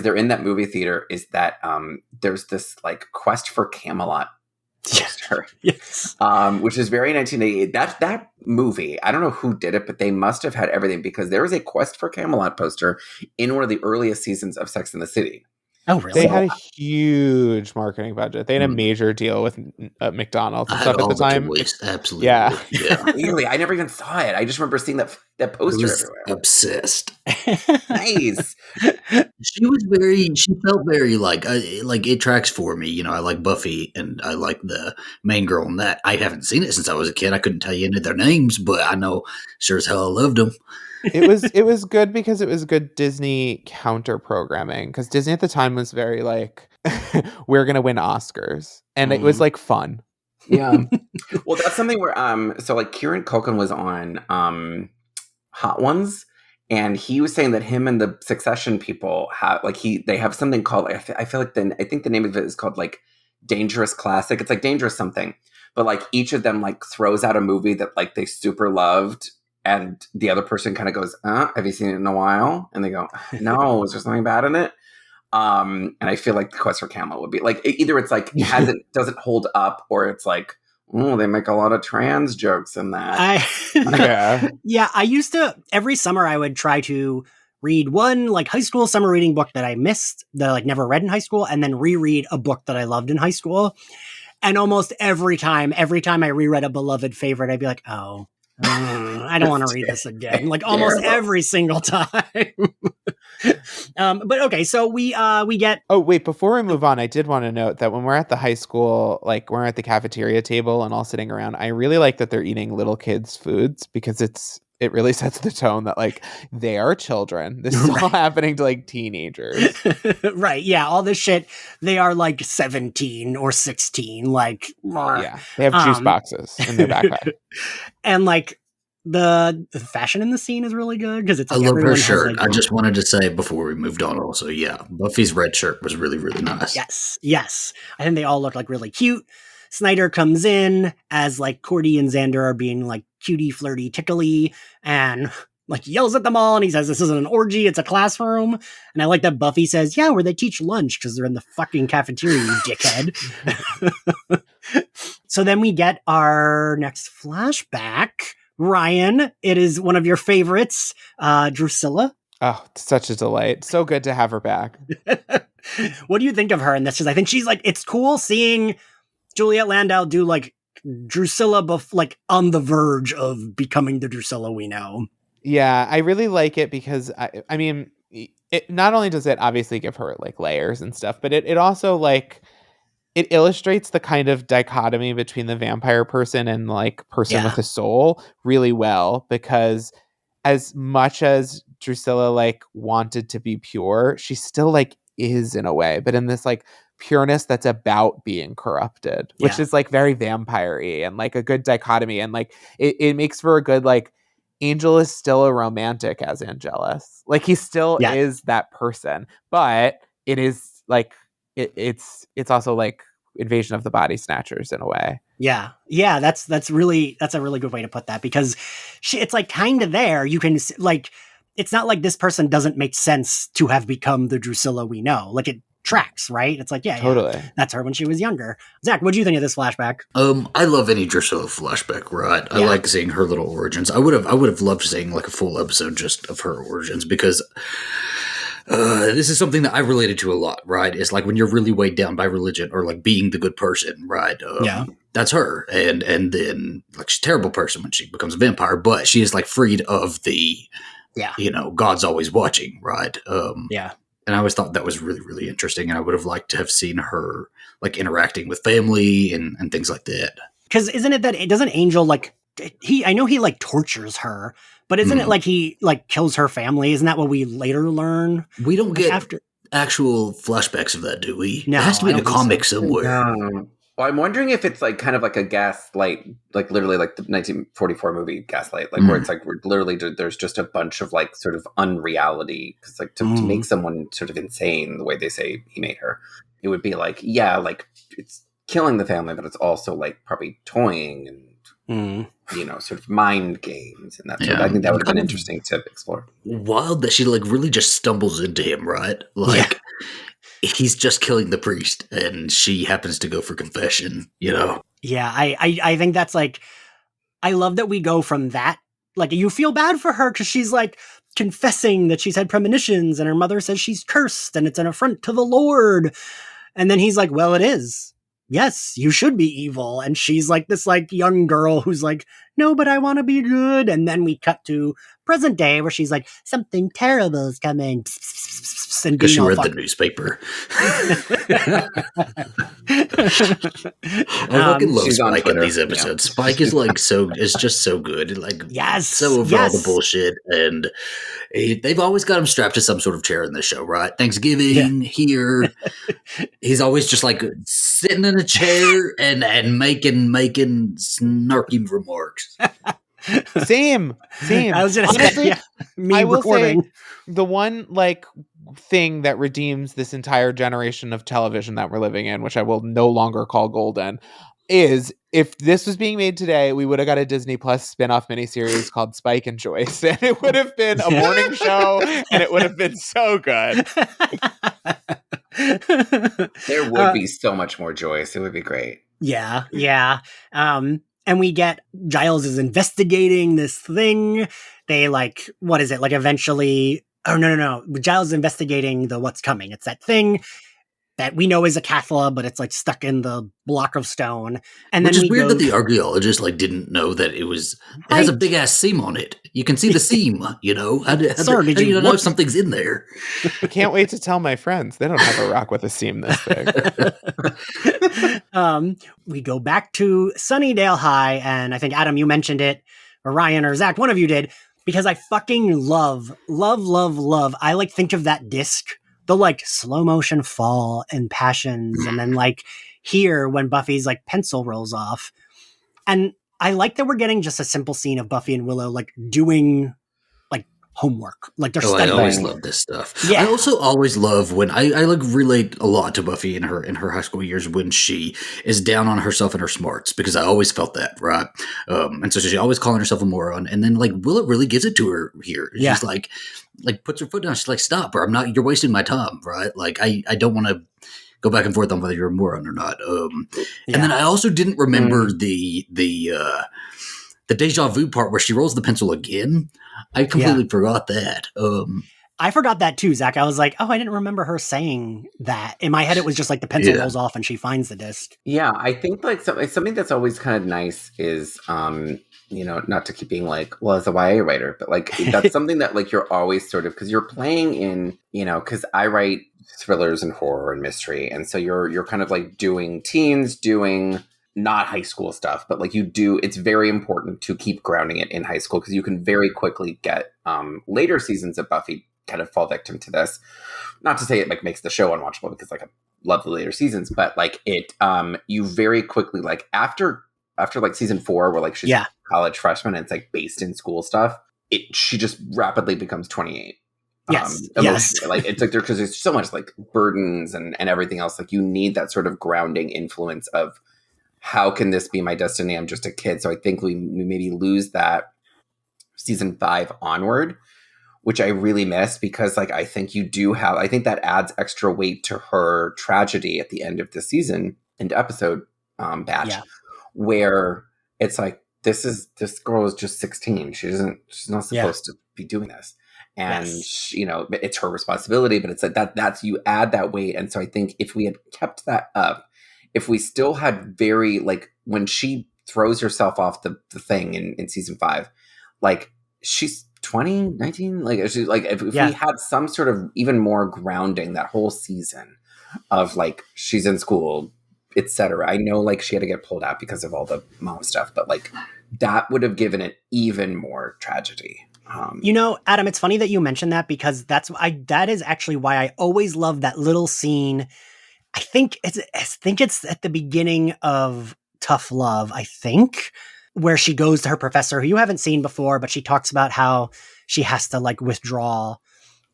they're in that movie theater, is that there's this like Quest for Camelot poster,
yes,
which is very 1988. That movie, I don't know who did it, but they must have had everything, because there was a Quest for Camelot poster in one of the earliest seasons of Sex and the City.
Oh, really?
They had a huge marketing budget. They had a major deal with McDonald's and stuff at the time.
Absolutely.
Yeah.
Really? I never even saw it. I just remember seeing that poster everywhere.
Obsessed.
Nice.
She felt very like it tracks for me. I like Buffy, and I like the main girl in that. I haven't seen it since I was a kid. I couldn't tell you any of their names, but I know sure as hell I loved them.
It was good because it was good Disney counter programming, because Disney at the time was very like, we're gonna win Oscars, and it was like fun.
Yeah. Well, that's something where so like Kieran Culkin was on Hot Ones, and he was saying that him and the Succession people have like they have something called I feel like I think the name of it is called like Dangerous Classic. It's like Dangerous something, but like each of them like throws out a movie that like they super loved, and the other person kind of goes, have you seen it in a while? And they go, no, is there something bad in it? And I feel like the Quest for Camelot would be like either it's like doesn't hold up, or it's like, oh, they make a lot of trans jokes in that.
Yeah, I used to every summer I would try to read one like high school summer reading book that I missed, that I like never read in high school, and then reread a book that I loved in high school. And almost every time I reread a beloved favorite, I'd be like, oh, I don't want to read this again. Like almost every single time. But okay, so we get.
Oh wait, before we move on, I did want to note that when we're at the high school, like we're at the cafeteria table and all sitting around, I really like that they're eating little kids' foods, because it really sets the tone that like they are children. This is all happening to like teenagers.
Right. Yeah. All this shit. They are like 17 or 16. Like,
yeah, they have juice boxes in their backpack.
And like the fashion in the scene is really good, because it's like,
I love her shirt. I just wanted to say before we moved on also, yeah, Buffy's red shirt was really, really nice.
Yes. I think they all look like really cute. Snyder comes in as like Cordy and Xander are being like cutie, flirty, tickly, and like yells at them all. And he says, this isn't an orgy, it's a classroom. And I like that Buffy says, yeah, where they teach lunch, because they're in the fucking cafeteria, you dickhead. So then we get our next flashback. Ryan, it is one of your favorites, Drusilla.
Oh, such a delight. So good to have her back.
What do you think of her in this? Because I think she's like, it's cool seeing Juliet Landau do like Drusilla like on the verge of becoming the Drusilla we know.
Yeah, I really like it because I mean, it not only does it obviously give her like layers and stuff, but it also like it illustrates the kind of dichotomy between the vampire person and like person with a soul really well, because as much as Drusilla like wanted to be pure, she still like is in a way, but in this like pureness that's about being corrupted, which is like very vampire-y and like a good dichotomy, and like it makes for a good like Angel is still a romantic as Angelus, like he still is that person, but it is like it's also like Invasion of the Body Snatchers in a way.
Yeah, that's a really good way to put that, because it's like kind of there. You can like, it's not like this person doesn't make sense to have become the Drusilla we know. Like it tracks, right? It's like, totally. That's her when she was younger. Zach, what do you think of this flashback?
I love any Drusilla flashback, right? I like seeing her little origins. I would have loved seeing like a full episode just of her origins, because this is something that I related to a lot, right? It's like when you're really weighed down by religion or like being the good person, right? That's her. And then like she's a terrible person when she becomes a vampire, but she is like freed of the, God's always watching, right? And I always thought that was really, really interesting. And I would have liked to have seen her like interacting with family and things like that.
Because isn't it that it doesn't Angel like I know he like tortures her, but isn't it like he like kills her family? Isn't that what we later learn?
We don't get actual flashbacks of that, do we?
No,
it has to be in a comic somewhere.
No. Well, I'm wondering if it's like kind of like a Gaslight, like literally like the 1944 movie Gaslight, like where it's like we're literally there's just a bunch of like sort of unreality, because like to make someone sort of insane the way they say he made her, it would be like like it's killing the family, but it's also like probably toying and sort of mind games and that sort of. I think that would have been interesting to explore.
Wild that she like really just stumbles into him, right? Like. He's just killing the priest and she happens to go for confession,
Yeah, I think that's like, I love that we go from that. Like, you feel bad for her because she's like confessing that she's had premonitions and her mother says she's cursed and it's an affront to the Lord. And then he's like, well, it is. Yes, you should be evil. And she's like this like young girl who's like, no, but I want to be good. And then we cut to present day where she's like, something terrible is coming. gifts and
because
being
she
all
read the
fucked.
newspaper. I fucking love
She's on
Spike in
Twitter,
these
yeah.
episodes. Spike is like is just so good, like
Yes,
so over all the
yes.
bullshit, and they've always got him strapped to some sort of chair in the show, right? Thanksgiving here, he's always just like sitting in a chair and making snarky remarks.
Same.
I was gonna
Honestly,
say, me
I will
recording.
say the one like thing that redeems this entire generation of television that we're living in, which I will no longer call golden, is if this was being made today, we would have got a Disney Plus spin-off miniseries called Spike and Joyce, and it would have been a morning show, and it would have been so good.
There would be so much more Joyce. It would be great.
Yeah. And we get Giles is investigating this thing. They like, what is it? Like eventually, oh no. Giles is investigating the what's coming. It's that thing that we know is a Cathla, but it's like stuck in the block of stone. And
Which
then
is
we
weird
go,
that the archaeologist like didn't know that it has a big ass seam on it. You can see the seam, you know. How do you not know if something's in there?
I can't wait to tell my friends. They don't have a rock with a seam this big.
We go back to Sunnydale High, and I think Adam, you mentioned it, or Ryan or Zach, one of you did, because I fucking love. I like think of that disc, the like slow motion fall and passions, and then like here when Buffy's like pencil rolls off, and I like that we're getting just a simple scene of Buffy and Willow like doing like homework, like they're studying.
I always love this stuff.
Yeah.
I also always love when I like relate a lot to Buffy in her high school years when she is down on herself and her smarts, because I always felt that, right? And so she's always calling herself a moron, and then like Willow really gives it to her here.
Yeah.
She's like puts her foot down. She's like, stop, or you're wasting my time, right? Like I don't want to go back and forth on whether you're a moron or not. And then I also didn't remember the deja vu part where she rolls the pencil again. I completely forgot that.
I forgot that too, Zach. I was like, oh, I didn't remember her saying that. In my head, it was just like the pencil rolls off and she finds the disc.
Yeah, I think like something that's always kind of nice is, not to keep being like, well, as a YA writer, but like that's something that like you're always sort of, because you're playing in, because I write thrillers and horror and mystery, and so you're kind of like doing not high school stuff, but like it's very important to keep grounding it in high school, because you can very quickly get later seasons of Buffy kind of fall victim to this. Not to say it like makes the show unwatchable, because like I love the later seasons, but like it you very quickly, like after like season 4 where like she's a college freshman and it's like based in school stuff, she just rapidly becomes 28.
Yes.
Like it's like because there's so much like burdens and everything else. Like you need that sort of grounding influence of, how can this be my destiny? I'm just a kid. So I think we maybe lose that season 5 onward, which I really miss, because like I think I think that adds extra weight to her tragedy at the end of the season and episode batch, where it's like this girl is just 16. She's not supposed to be doing this. And it's her responsibility, but it's like that's you add that weight. And so I think if we had kept that up, if we still had very, like, when she throws herself off the thing in season 5, like, she's 20, 19, like, she's like, if we had some sort of even more grounding that whole season of, like, she's in school, etc. I know, like, she had to get pulled out because of all the mom stuff, but, like, that would have given it even more tragedy.
Adam, it's funny that you mentioned that, because that is actually why I always love that little scene. I think it's at the beginning of Tough Love, I think, where she goes to her professor, who you haven't seen before, but she talks about how she has to like withdraw.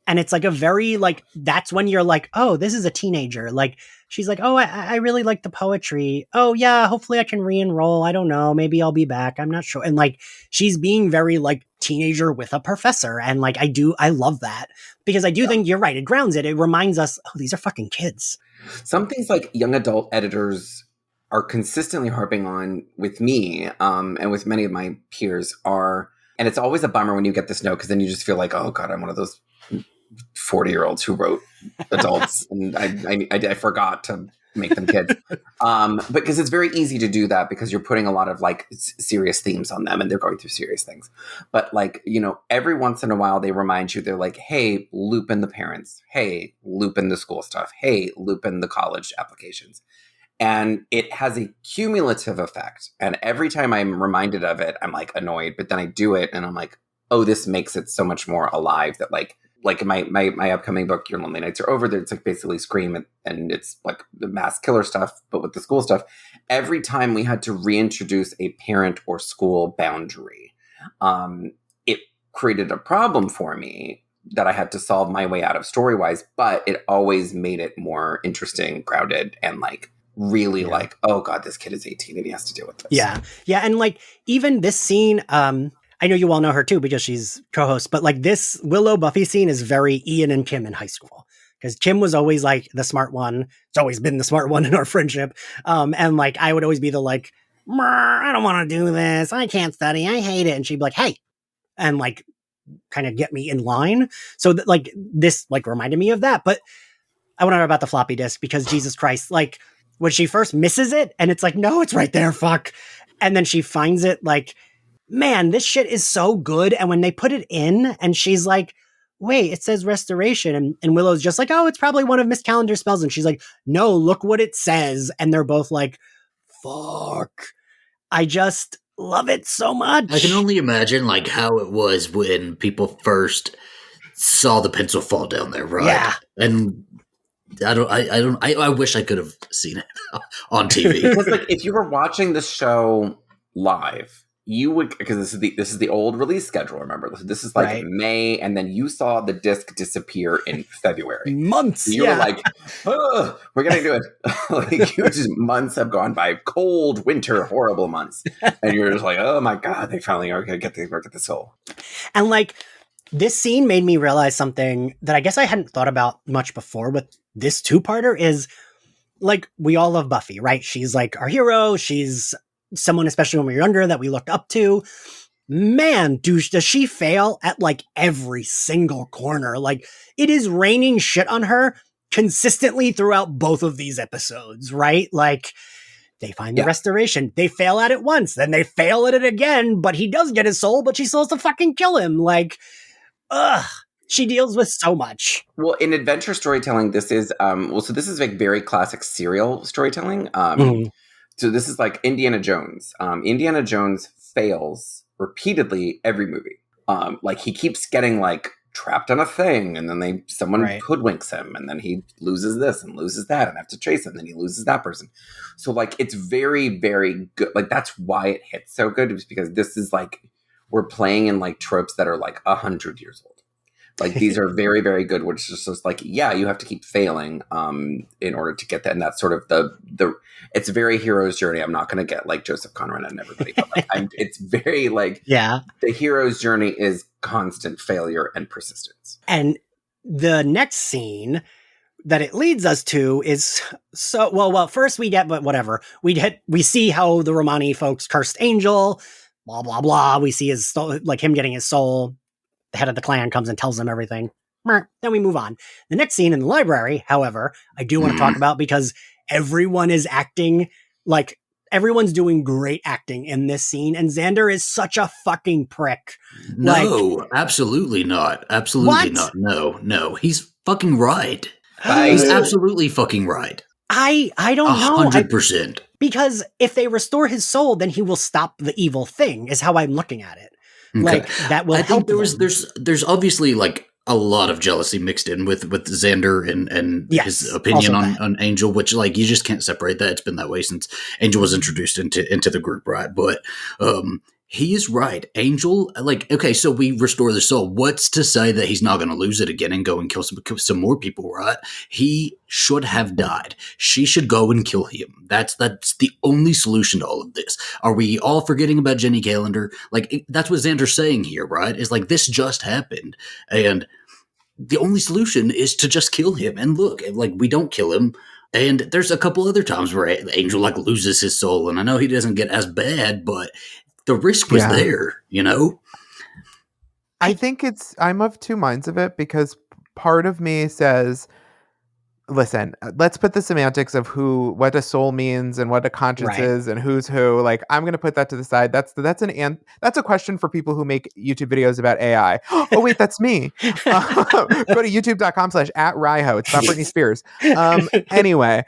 And it's like a very like, that's when you're like, oh, this is a teenager. Like, she's like, oh, I really like the poetry. Oh yeah, hopefully I can re-enroll. I don't know. Maybe I'll be back. I'm not sure. And like, she's being very like teenager with a professor. And like, I love that, because I do think you're right. It grounds it. It reminds us, oh, these are fucking kids.
Some things like young adult editors are consistently harping on with me, and with many of my peers and it's always a bummer when you get this note, because then you just feel like, oh God, I'm one of those 40-year-olds who wrote adults, and I forgot to make them kids. Because it's very easy to do that because you're putting a lot of like serious themes on them and they're going through serious things. But like, you know, every once in a while they remind you, they're like, hey, loop in the parents. Hey, loop in the school stuff. Hey, loop in the college applications. And it has a cumulative effect. And every time I'm reminded of it, I'm like annoyed, but then I do it and I'm like, oh, this makes it so much more alive that like in my upcoming book, Your Lonely Nights Are Over, it's like basically Scream and it's like the mass killer stuff, but with the school stuff. Every time we had to reintroduce a parent or school boundary, it created a problem for me that I had to solve my way out of story-wise, but it always made it more interesting, grounded, and like really like, oh God, this kid is 18 and he has to deal with this.
Yeah. Yeah. And like even this scene, I know you all know her too because she's co-host, but like this Willow Buffy scene is very Ian and Kim in high school because Kim was always like the smart one. It's always been the smart one in our friendship. And like I would always be the like, I don't want to do this. I can't study. I hate it. And she'd be like, hey, and like kind of get me in line. So that like this like reminded me of that. But I want to know about the floppy disk because Jesus Christ, like when she first misses it and it's like, no, it's right there. Fuck. And then she finds it like, man, this shit is so good. And when they put it in and she's like, wait, it says restoration. And Willow's just like, oh, it's probably one of Miss Calendar's spells. And she's like, no, look what it says. And they're both like, fuck. I just love it so much.
I can only imagine like how it was when people first saw the pencil fall down there, right?
Yeah.
And I wish I could have seen it on TV.
Because like if you were watching the show live, you would, because this is the old release schedule. Remember, this is like May, and then you saw the disc disappear in February.
Months.
You were like, oh, we're gonna do it. Like you just months have gone by, cold winter, horrible months, and you're just like, oh my God, they finally are gonna get the soul.
And like this scene made me realize something that I guess I hadn't thought about much before with this two-parter is like we all love Buffy, right? She's like our hero. She's someone, especially when we were younger, that we looked up to. Man, does she fail at like every single corner? Like it is raining shit on her consistently throughout both of these episodes, right? Like they find the restoration. They fail at it once, then they fail at it again, but he does get his soul, but she still has to fucking kill him. Like, she deals with so much.
Well, in adventure storytelling, this is so this is like very classic serial storytelling. So this is like Indiana Jones. Indiana Jones fails repeatedly every movie. Like he keeps getting like trapped on a thing, and then someone hoodwinks him, and then he loses this and loses that, and have to chase him, and then he loses that person. So like it's very, very good. Like that's why it hits so good, is because this is like we're playing in like tropes that are like 100 years old. Like these are very, very good, which is just like, yeah, you have to keep failing in order to get that. And that's sort of the it's very hero's journey. I'm not going to get like Joseph Conrad and everybody, but like it's very like, the hero's journey is constant failure and persistence.
And the next scene that it leads us to is so, well, first we get, but whatever. We see how the Romani folks cursed Angel, blah, blah, blah. We see his soul, like him getting his soul. The head of the clan comes and tells them everything. Then we move on. The next scene in the library, however, I do want to talk about because everyone is acting like everyone's doing great acting in this scene. And Xander is such a fucking prick.
No, absolutely not. Absolutely not. No, he's fucking right. He's absolutely fucking right.
I don't know.
100%.
Because if they restore his soul, then he will stop the evil thing, is how I'm looking at it.
Okay.
Like that will help.
There's obviously like a lot of jealousy mixed in with Xander and his opinion on Angel, which like you just can't separate that. It's been that way since Angel was introduced into the group, right? But he is right. Angel, like, okay, so we restore the soul. What's to say that he's not going to lose it again and go and kill some more people, right? He should have died. She should go and kill him. That's the only solution to all of this. Are we all forgetting about Jenny Calendar? Like, that's what Xander's saying here, right? Is like, this just happened. And the only solution is to just kill him. And look, like, we don't kill him. And there's a couple other times where Angel, like, loses his soul. And I know he doesn't get as bad, but the risk was there, you know?
I think I'm of two minds of it, because part of me says, listen, let's put the semantics of what a soul means and what a conscience is and who's who. Like, I'm going to put that to the side. That's a question for people who make YouTube videos about AI. Oh, wait, that's me. Go to youtube.com/@Ryho. It's not Britney Spears. Anyway,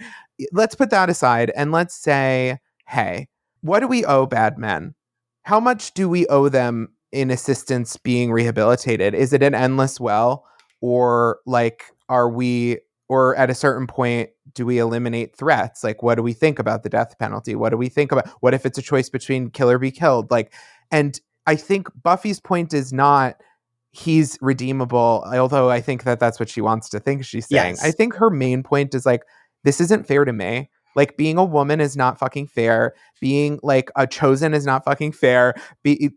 let's put that aside and let's say, hey, what do we owe bad men? How much do we owe them in assistance being rehabilitated? Is it an endless well? Or like, or at a certain point, do we eliminate threats? Like, what do we think about the death penalty? What do we think about, what if it's a choice between kill or be killed? Like, and I think Buffy's point is not he's redeemable, although I think that's what she wants to think she's saying. Yes. I think her main point is like, this isn't fair to me. Like, being a woman is not fucking fair. Being like a chosen is not fucking fair.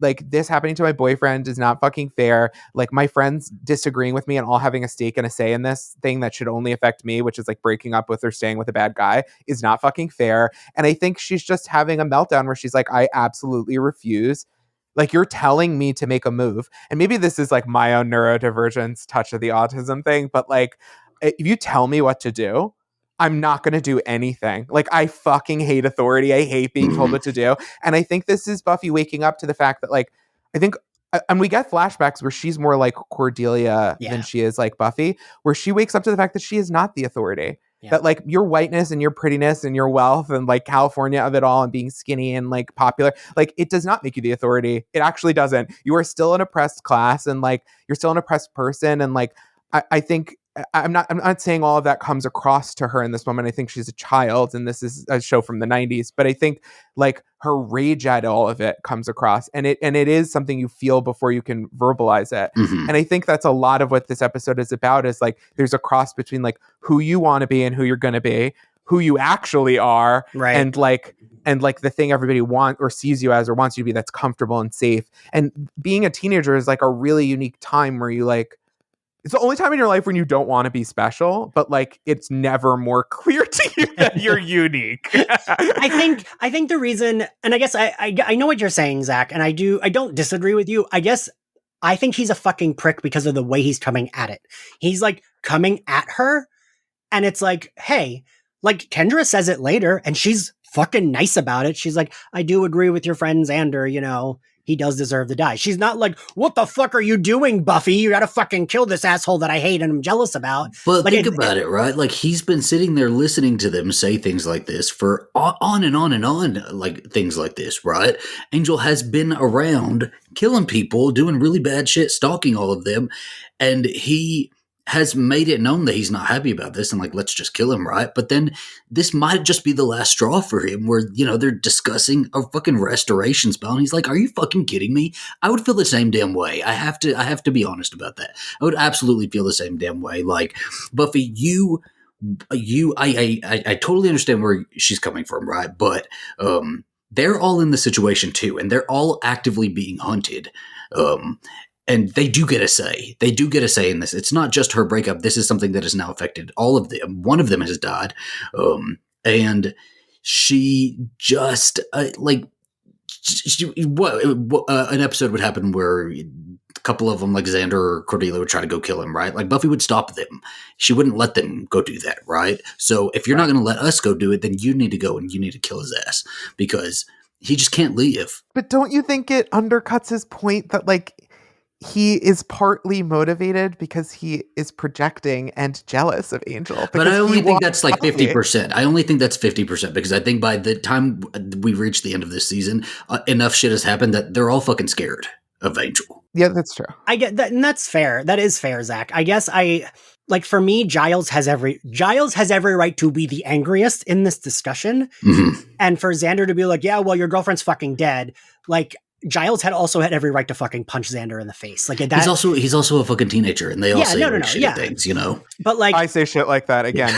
Like, this happening to my boyfriend is not fucking fair. Like, my friends disagreeing with me and all having a stake and a say in this thing that should only affect me, which is like breaking up with or staying with a bad guy, is not fucking fair. And I think she's just having a meltdown where she's like, I absolutely refuse. Like, you're telling me to make a move. And maybe this is like my own neurodivergence touch of the autism thing, but like, if you tell me what to do, I'm not going to do anything. Like, I fucking hate authority. I hate being told what to do. And I think this is Buffy waking up to the fact that, like, I think, and we get flashbacks where she's more like Cordelia than she is like Buffy, where she wakes up to the fact that she is not the authority. Yeah. That like your whiteness and your prettiness and your wealth and like California of it all and being skinny and like popular, like it does not make you the authority. It actually doesn't. You are still an oppressed class and like you're still an oppressed person. And like, I think I'm not saying all of that comes across to her in this moment. I think she's a child and this is a show from the 90s, but I think like her rage at all of it comes across and it is something you feel before you can verbalize it. Mm-hmm. And I think that's a lot of what this episode is about, is like there's a cross between like who you want to be and who you're going to be, who you actually are, right? And like the thing everybody wants or sees you as or wants you to be that's comfortable and safe. And being a teenager is like a really unique time where you like, it's the only time in your life when you don't want to be special, but like it's never more clear to you that you're unique.
I think the reason, and I guess I know what you're saying, Zach, and I don't disagree with you. I guess I think he's a fucking prick because of the way he's coming at it. He's like coming at her, and it's like, hey, like Kendra says it later, and she's fucking nice about it. She's like, I do agree with your friend Xander, you know. He does deserve to die. She's not like, what the fuck are you doing, Buffy? You gotta fucking kill this asshole that I hate and I'm jealous about.
But like, think about it, right? Like, he's been sitting there listening to them say things like this for on and on and on, like things like this, right? Angel has been around killing people, doing really bad shit, stalking all of them, and he has made it known that he's not happy about this and like, let's just kill him, right? But then this might just be the last straw for him where, you know, they're discussing a fucking restoration spell and he's like, are you fucking kidding me? I would feel the same damn way. I have to be honest about that. I would absolutely feel the same damn way. Like, Buffy, I totally understand where she's coming from, right? But they're all in the situation too, and they're all actively being hunted. And they do get a say. They do get a say in this. It's not just her breakup. This is something that has now affected all of them. One of them has died. And she just, an episode would happen where a couple of them, like Xander or Cordelia, would try to go kill him, right? Like, Buffy would stop them. She wouldn't let them go do that, right? So if you're not going to let us go do it, then you need to go and you need to kill his ass because he just can't leave.
But don't you think it undercuts his point that, like, he is partly motivated because he is projecting and jealous of Angel?
But I only think that's like 50%. I only think that's 50% because I think by the time we reach the end of this season, enough shit has happened that they're all fucking scared of Angel.
Yeah, that's true.
I get that, and that's fair. That is fair, Zach. I guess for me, Giles has every right to be the angriest in this discussion. Mm-hmm. And for Xander to be like, yeah, well, your girlfriend's fucking dead. Like, Giles had every right to fucking punch Xander in the face. Like, that,
he's also a fucking teenager, and they all say shitty things, you know.
But like,
I say shit like that again.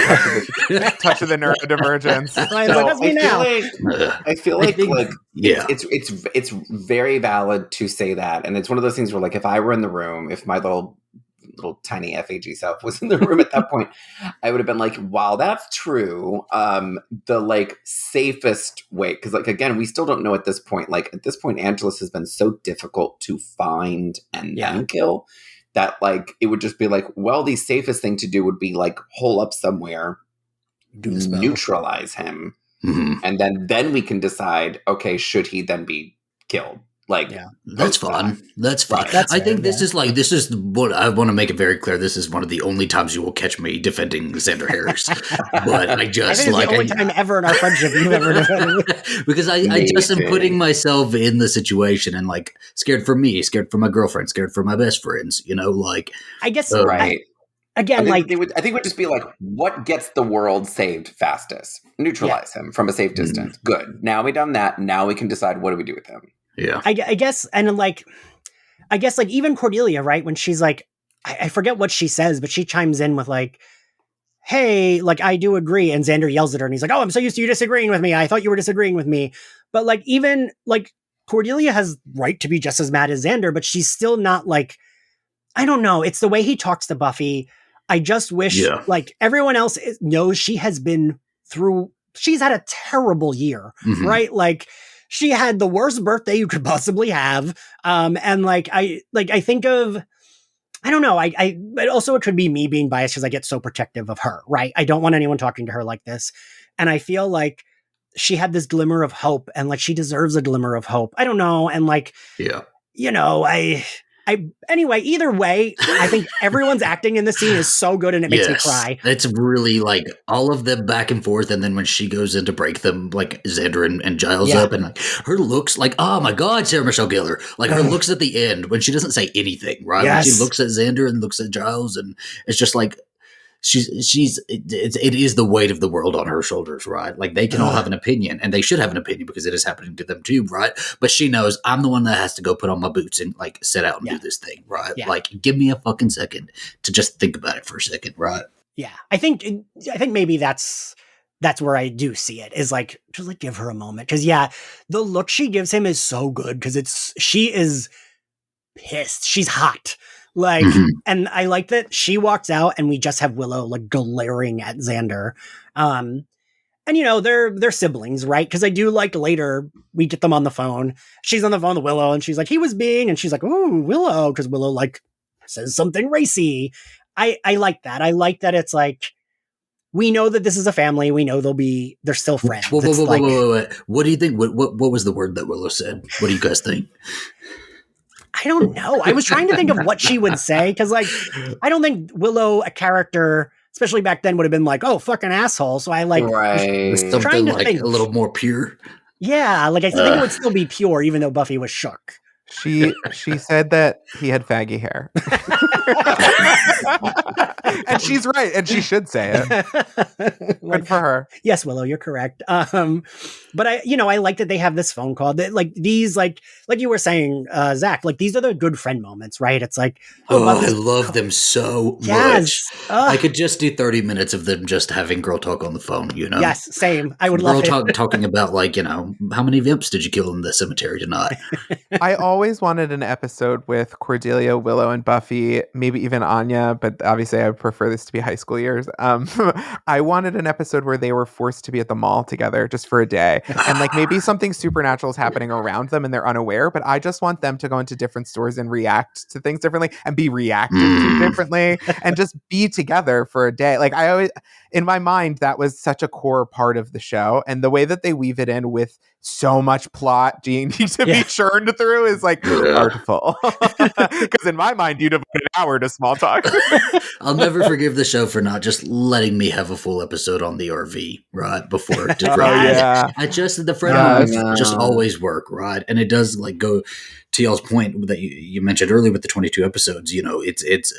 Touch of the neurodivergence.
I feel like it's very valid to say that, and it's one of those things where, like, if I were in the room, if my little tiny FAG self was in the room at that point, I would have been like, wow, that's true. The like safest way, because like, again, we still don't know at this point. Like, at this point, Angelus has been so difficult to find and then kill that like it would just be like, well, the safest thing to do would be like hole up somewhere,
Do the spell.
neutralize him,
Mhm.
and then we can decide, okay, should he then be killed? Like,
Yeah.
That's fine. That's fine.
That's
I think
fair,
this is what I want to make it very clear. This is one of the only times you will catch me defending Xander Harris. But I just
I think it's the only time ever in our friendship you've ever defended me.
because I just am putting myself in the situation and like scared for me, scared for my girlfriend, scared for my best friends, like
I guess
right.
Again,
I think it would just be like, what gets the world saved fastest? Neutralize him from a safe distance. Good. Now we've done that. Now we can decide what do we do with him.
Yeah.
I guess, and like, I guess like even Cordelia, right? When she's like, I forget what she says, but she chimes in with like, hey, like, I do agree. And Xander yells at her and he's like, oh, I'm so used to you disagreeing with me. I thought you were disagreeing with me. But like, even like Cordelia has right to be just as mad as Xander, but she's still not like, I don't know. It's the way he talks to Buffy. I just wish like everyone else knows she has been through, she's had a terrible year, right? Like, she had the worst birthday you could possibly have. And like, I think of, I don't know. But also it could be me being biased because I get so protective of her, right? I don't want anyone talking to her like this. And I feel like she had this glimmer of hope and like, she deserves a glimmer of hope. I don't know. And like, anyway, either way, I think everyone's acting in the scene is so good and it makes me cry.
It's really like all of them back and forth. And then when she goes in to break them, like Xander and Giles up, and like her looks like, oh my God, Sarah Michelle Gellar. Like her looks at the end when she doesn't say anything, right?
Yes.
When she looks at Xander and looks at Giles, and it's just like, it is the weight of the world on her shoulders, right? Like they can all have an opinion, and they should have an opinion because it is happening to them too, right? But she knows I'm the one that has to go put on my boots and like set out and do this thing, right?
Yeah.
Like give me a fucking second to just think about it for a second, right?
Yeah, I think maybe that's where I do see it, is like just like give her a moment, because the look she gives him is so good because she is pissed, she's hot. Like, and I like that she walks out and we just have Willow like glaring at Xander. And they're siblings, right? Because I do like later we get them on the phone. She's on the phone with Willow and she's like, he was being, and she's like, ooh, Willow, because Willow like says something racy. I like that. I like that it's like, we know that this is a family. We know they're still friends.
Whoa. What do you think? What was the word that Willow said? What do you guys think?
I don't know. I was trying to think of what she would say, because like I don't think Willow, a character, especially back then, would have been like, "Oh, fucking asshole." So I like was
something
trying to
like
think
a little more pure.
Yeah, like I think it would still be pure, even though Buffy was shook.
She said that he had faggy hair. And she's right, and she should say it. Good for her.
Yes, Willow, you're correct. But I like that they have this phone call that like these, like you were saying, Zach, like these are the good friend moments, right? It's like,
I love them so much. I could just do 30 minutes of them just having girl talk on the phone,
Yes, same. I would love it.
Talking about like, how many vimps did you kill in the cemetery tonight?
I always wanted an episode with Cordelia, Willow, and Buffy, maybe even Anya, but obviously I would prefer this to be high school years. I wanted an episode where they were forced to be at the mall together just for a day. And like maybe something supernatural is happening around them and they're unaware, but I just want them to go into different stores and react to things differently and be reacted to differently and just be together for a day. Like I always, in my mind, that was such a core part of the show. And the way that they weave it in with so much plot needing to be churned through is like artful. Because in my mind, you'd have put an hour to small talk.
I'll never forgive the show for not just letting me have a full episode on the RV, right? Before it just the friend just always work, right? And it does like go to y'all's point that you mentioned earlier with the 22 episodes, it's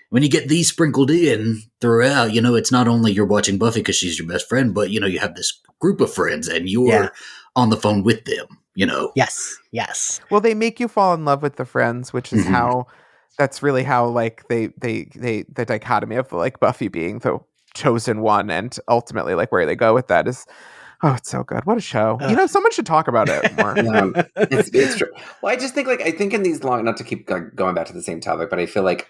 when you get these sprinkled in throughout, it's not only you're watching Buffy because she's your best friend, but you have this group of friends and you're on the phone with them,
Yes.
Well, they make you fall in love with the friends, which is how that's really how like they the dichotomy of like Buffy being the chosen one and ultimately like where they go with that is, oh, it's so good. What a show. Someone should talk about it more.
It's true. Well, I just think I think in these long, not to keep going back to the same topic, but I feel like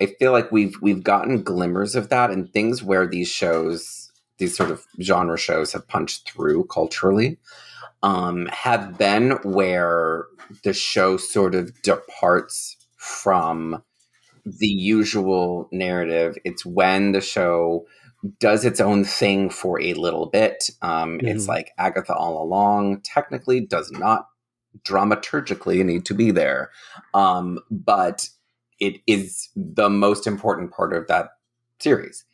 we've gotten glimmers of that and things where these shows, these sort of genre shows have punched through culturally, have been where the show sort of departs from the usual narrative. It's when the show does its own thing for a little bit. It's like Agatha all along technically does not dramaturgically need to be there. But it is the most important part of that series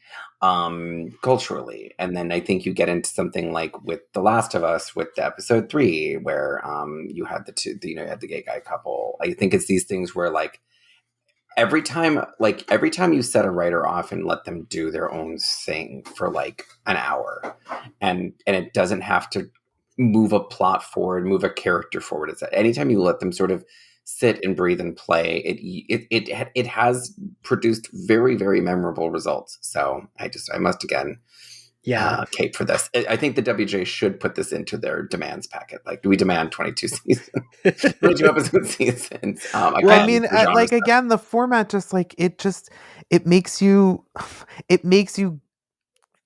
culturally. And then I think you get into something like with The Last of Us with episode 3, where you had you had the gay guy couple. I think it's these things where like every time you set a writer off and let them do their own thing for like an hour, and it doesn't have to move a plot forward, move a character forward. It's anytime you let them sort of sit and breathe and play, it has produced very, very memorable results. So I must again cape for this. I think the WJ should put this into their demands packet. Like, do we demand 22 seasons, 22 episode seasons?
Again, the format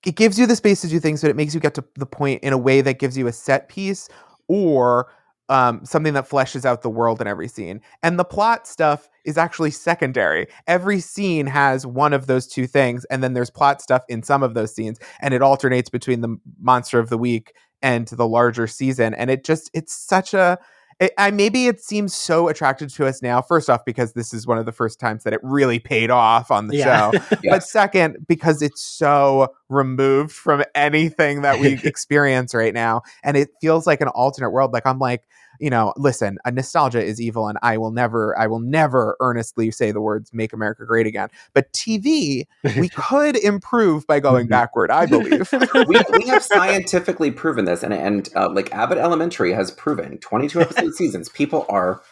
it gives you the space to do things, but it makes you get to the point in a way that gives you a set piece or something that fleshes out the world in every scene. And the plot stuff is actually secondary. Every scene has one of those two things, and then there's plot stuff in some of those scenes, and it alternates between the monster of the week and the larger season. And maybe it seems so attractive to us now, first off, because this is one of the first times that it really paid off on the show. Yeah. But second, because it's so removed from anything that we experience right now. And it feels like an alternate world. Like, I'm like, listen, nostalgia is evil, and I will never earnestly say the words "Make America Great Again." But TV, we could improve by going backward, I believe.
we have scientifically proven this, and like Abbott Elementary has proven 22 episode seasons. People are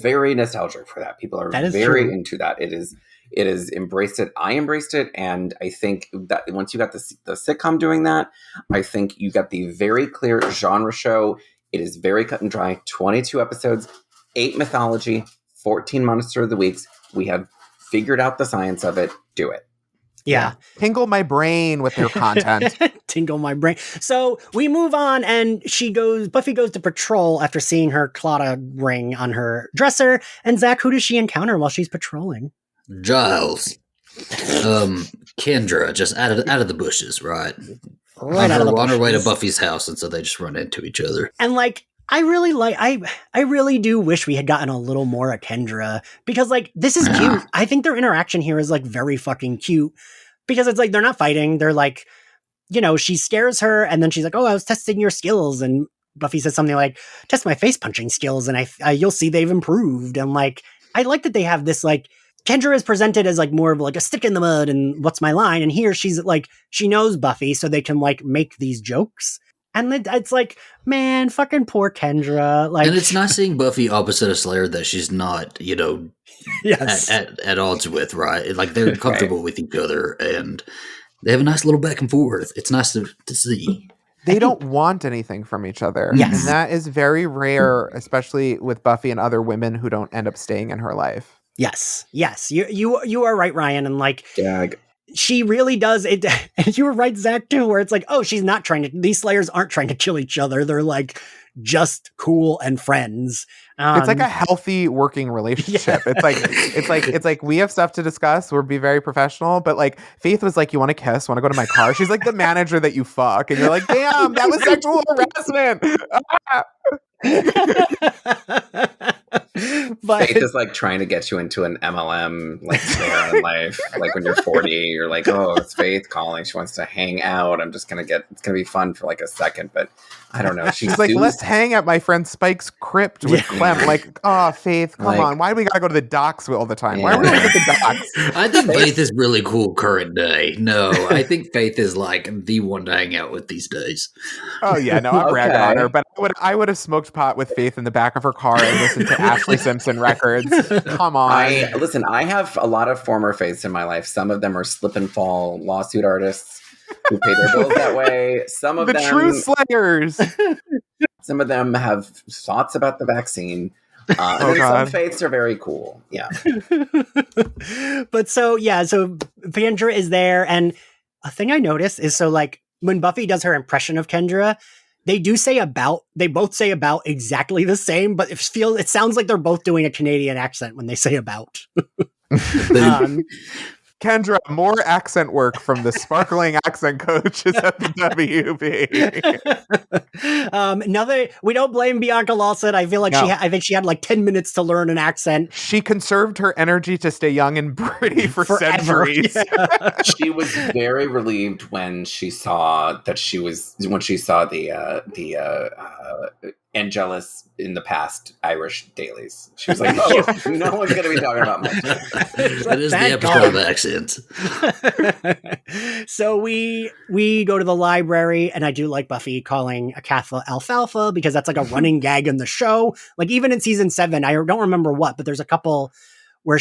very nostalgic for that. People are very into that. It is embraced it. I embraced it, and I think that once you got the sitcom doing that, I think you got the very clear genre show. It is very cut and dry. 22 episodes, 8 mythology, 14 monster of the weeks. We have figured out the science of it. Do it.
Yeah.
Tingle my brain with their content.
Tingle my brain. So we move on, and Buffy goes to patrol after seeing her Claudia ring on her dresser. And Zach, who does she encounter while she's patrolling?
Giles. Kendra, just out of the bushes, right?
Right
on her way to Buffy's house, and so they just run into each other.
And like, I really do wish we had gotten a little more of Kendra, because like, this is cute. I think their interaction here is like very fucking cute, because it's like, they're not fighting. They're like, she scares her, and then she's like, "Oh, I was testing your skills." And Buffy says something like, "Test my face punching skills, and you'll see they've improved." And like, I like that they have this like, Kendra is presented as like more of like a stick in the mud and what's my line. And here she's like, she knows Buffy, so they can like make these jokes. And it's like, man, fucking poor Kendra. Like,
and it's nice seeing Buffy opposite of Slayer that she's not,
yes.
at odds with, right? Like, they're comfortable with each other, and they have a nice little back and forth. It's nice to see.
They don't want anything from each other.
Yes.
And that is very rare, especially with Buffy and other women who don't end up staying in her life.
Yes. You are right, Ryan. And like, she really does it. And you were right, Zach, too, where it's like, oh, these Slayers aren't trying to kill each other. They're like just cool and friends.
It's like a healthy working relationship. Yeah. It's like we have stuff to discuss. We'll be very professional, but like Faith was like, "You want to kiss? Want to go to my car?" She's like the manager that you fuck, and you're like, "Damn, that was sexual harassment."
But
Faith is like trying to get you into an MLM like later in life. Like when you're 40, you're like, "Oh, it's Faith calling. She wants to hang out. It's gonna be fun for like a second, but I don't know."
She's like, "Let's hang at my friend Spike's crypt with Clem." Like, "Oh, Faith, come on. Why do we gotta go to the docks all the time? Why are we going to the docks?"
I think Faith is really cool current day. No, I think Faith is like the one to hang out with these days.
Oh yeah, no, I'm bragging on her, but I would have smoked pot with Faith in the back of her car and listened to Ashley Simpson records. Come on.
I have a lot of former Faiths in my life. Some of them are slip and fall lawsuit artists who pay their bills that way. Some of them
true Slayers.
Some of them have thoughts about the vaccine. Some Faiths are very cool. Yeah.
But so Kendra is there, and a thing I noticed is, so like when Buffy does her impression of Kendra, they both say about exactly the same, but it sounds like they're both doing a Canadian accent when they say about. Um,
Kendra, more accent work from the sparkling accent coaches at the WB.
We don't blame Bianca Lawson. I feel like
No.
I think she had like 10 minutes to learn an accent.
She conserved her energy to stay young and pretty for
Forever.
centuries.
Yeah.
She was very relieved when she saw the Angelus in the past Irish dailies. She was like, "Oh, no one's going to be talking about much."
That is the episode of accents.
So we go to the library, and I do like Buffy calling a Akatha alfalfa because that's like a running gag in the show. Like even in season 7, I don't remember what, but there's a couple where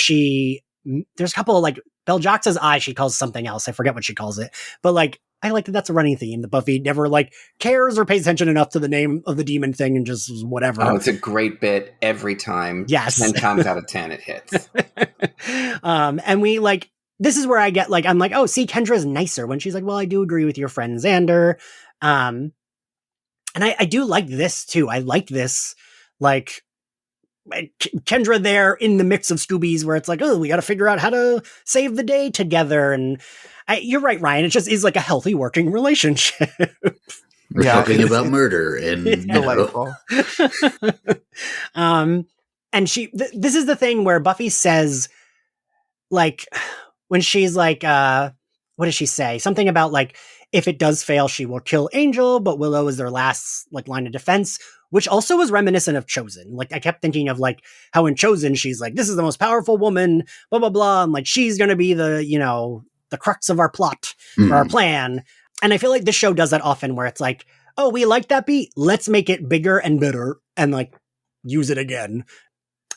like Beljax's eye, she calls something else. I forget what she calls it, but like I like that that's a running theme. The Buffy never like cares or pays attention enough to the name of the demon thing and just whatever.
Oh, it's a great bit every time.
Yes.
10 times out of 10 it hits.
And we like, this is where I get like, I'm like, oh, see, Kendra's nicer when she's like, well, I do agree with your friend Xander. And I do like this too. I like this, like, Kendra there in the mix of Scoobies where it's like, oh, we got to figure out how to save the day together. And you're right, Ryan. It just is like a healthy working relationship.
We're talking about murder and
Delightful.
And this is the thing where Buffy says, like, when she's like, what does she say? Something about like, if it does fail, she will kill Angel, but Willow is their last like line of defense, which also was reminiscent of Chosen. Like I kept thinking of like how in Chosen, she's like, this is the most powerful woman, blah, blah, blah. And like, she's going to be the, the crux of our plot or our plan. And I feel like this show does that often where it's like, oh, we like that beat. Let's make it bigger and better and like use it again.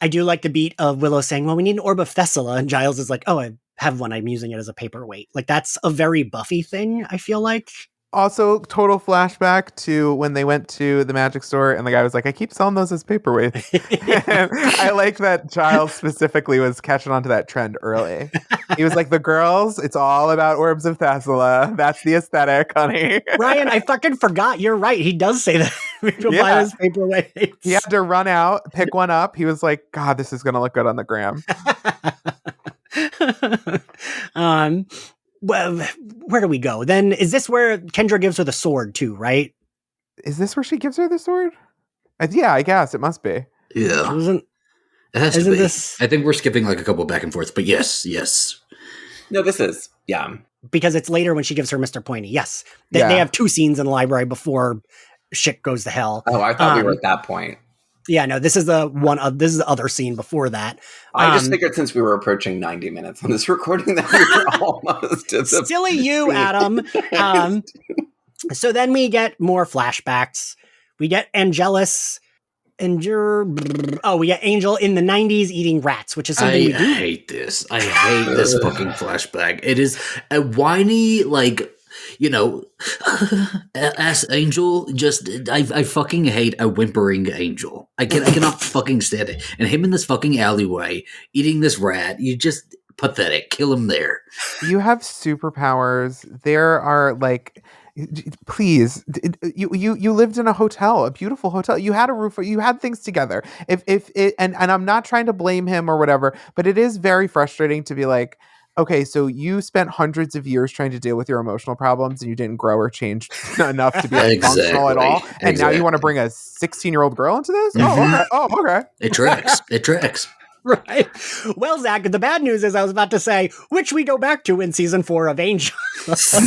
I do like the beat of Willow saying, well, we need an orb of Thessala. And Giles is like, oh, I have one. I'm using it as a paperweight. Like that's a very Buffy thing, I feel like.
Also, total flashback to when they went to the magic store and the guy was like, I keep selling those as paperweights. And I like that Giles specifically was catching on to that trend early. He was like, the girls, it's all about orbs of Thessala. That's the aesthetic, honey.
Ryan, I fucking forgot. You're right. He does say that. Buy his paperweights.
He had to run out, pick one up. He was like, God, this is going to look good on the gram.
Well, where do we go? Then is this where Kendra gives her the sword too, right?
Is this where she gives her the sword? Yeah, I guess it must be.
Yeah.
It
has to be. I think we're skipping like a couple back and forth, but yes.
No, this is. Yeah.
Because it's later when she gives her Mr. Pointy. Yes. They have 2 scenes in the library before shit goes to hell.
Oh, I thought we were at that point.
Yeah, no, this is this is the other scene before that.
I just figured since we were approaching 90 minutes on this recording that we were almost to the
silly you, Adam. So then we get more flashbacks. We get Angelus we get Angel in the 90s eating rats, which is something we do.
I hate this. I hate this fucking flashback. It is a whiny, like, ass Angel. Just I fucking hate a whimpering Angel. I cannot fucking stand it. And him in this fucking alleyway eating this rat. You just pathetic. Kill him there.
You have superpowers. There are like, please. You lived in a hotel, a beautiful hotel. You had a roof. You had things together. And I'm not trying to blame him or whatever, but it is very frustrating to be like, okay, so you spent hundreds of years trying to deal with your emotional problems and you didn't grow or change enough to be functional at all. And now you want to bring a 16-year-old girl into this? Mm-hmm. Oh, okay.
It tracks.
Right. Well, Zach, the bad news is I was about to say, which we go back to in season 4 of Angel.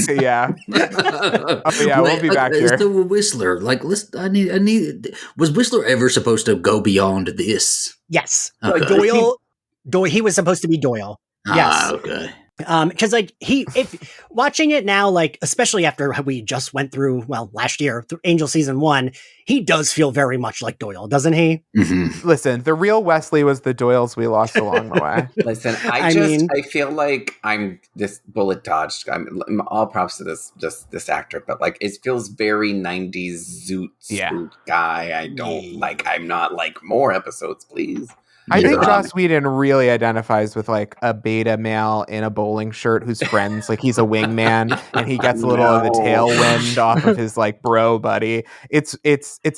Yeah. We'll be back here.
It's the Whistler. Like, listen, I need. Was Whistler ever supposed to go beyond this?
Yes.
Okay.
Doyle. He was supposed to be Doyle. Yes.
Okay.
Because like if watching it now, like especially after we just went through last year through Angel season 1, he does feel very much like Doyle, doesn't he?
Mm-hmm.
Listen, the real Wesley was the Doyles we lost along the way.
Listen, I feel like I'm this bullet dodged. I'm all props to this actor, but like it feels very 90s zoot guy. I don't like. I'm not like more episodes, please.
I think
Yeah.
Joss Whedon really identifies with like a beta male in a bowling shirt who's friends. Like he's a wingman and he gets a little of the tailwind off of his like bro buddy. It's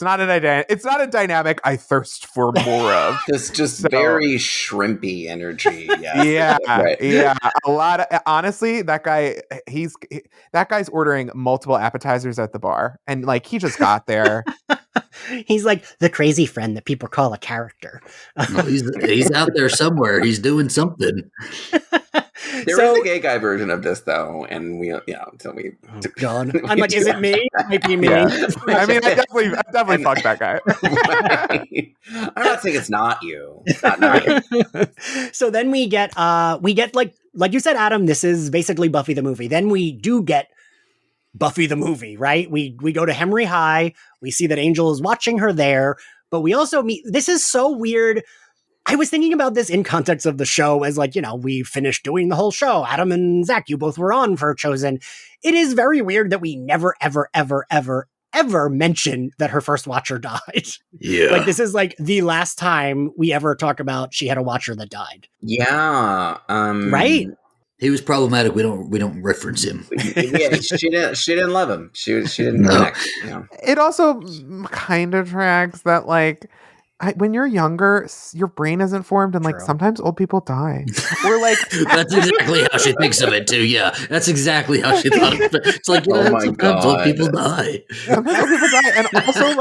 not a dynamic I thirst for more of.
Just very shrimpy energy.
Yeah,
right.
yeah. A lot of honestly, that guy's ordering multiple appetizers at the bar, and like he just got there.
He's like the crazy friend that people call a character.
No, he's out there somewhere. He's doing something.
There is a gay guy version of this though, and we so we.
Oh God, I'm like, is it me? It might be me.
Yeah. I mean, I definitely fucked that guy.
Right. I'm not saying it's not you. It's not nice.
So then we get like you said, Adam. This is basically Buffy the movie. Then we do get Buffy the movie, right? We go to Hemry High. We see that Angel is watching her there, but we also meet. This is so weird. I was thinking about this in context of the show as like, we finished doing the whole show. Adam and Zach, you both were on for Chosen. It is very weird that we never, ever, ever, ever, ever mention that her first watcher died.
Yeah.
Like this is like the last time we ever talk about she had a watcher that died.
Yeah.
Right?
He was problematic. We don't reference him.
Yeah, she didn't love him. She didn't connect.
It also kind of tracks that like when you're younger, your brain isn't formed, and like sometimes old people die. Or like
that's exactly how she thinks of it too. Yeah, that's exactly how she thought of it. It's like sometimes old people die.
Sometimes old people die, and also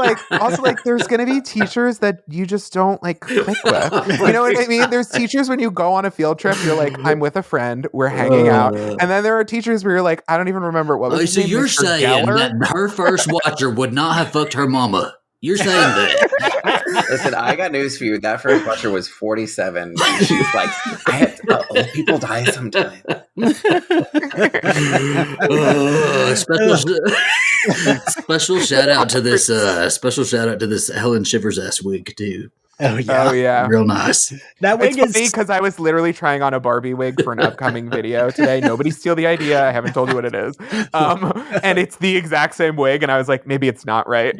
like there's gonna be teachers that you just don't like click with. You know what I mean? There's teachers when you go on a field trip, you're like, I'm with a friend, we're hanging out, and then there are teachers where you're like, I don't even remember what was.
So you're
Mr.
saying
Geller?
that her first watcher would not have fucked her mama? You're saying that?
Listen, I got news for you. That first watcher was 47. And she's like, old people die sometimes.
Special shout out to this. Special shout out to this Helen Shivers ass wig too.
Oh yeah,
real nice.
That wig
it's funny because I was literally trying on a Barbie wig for an upcoming video today. Nobody steal the idea. I haven't told you what it is, and it's the exact same wig. And I was like, maybe it's not right.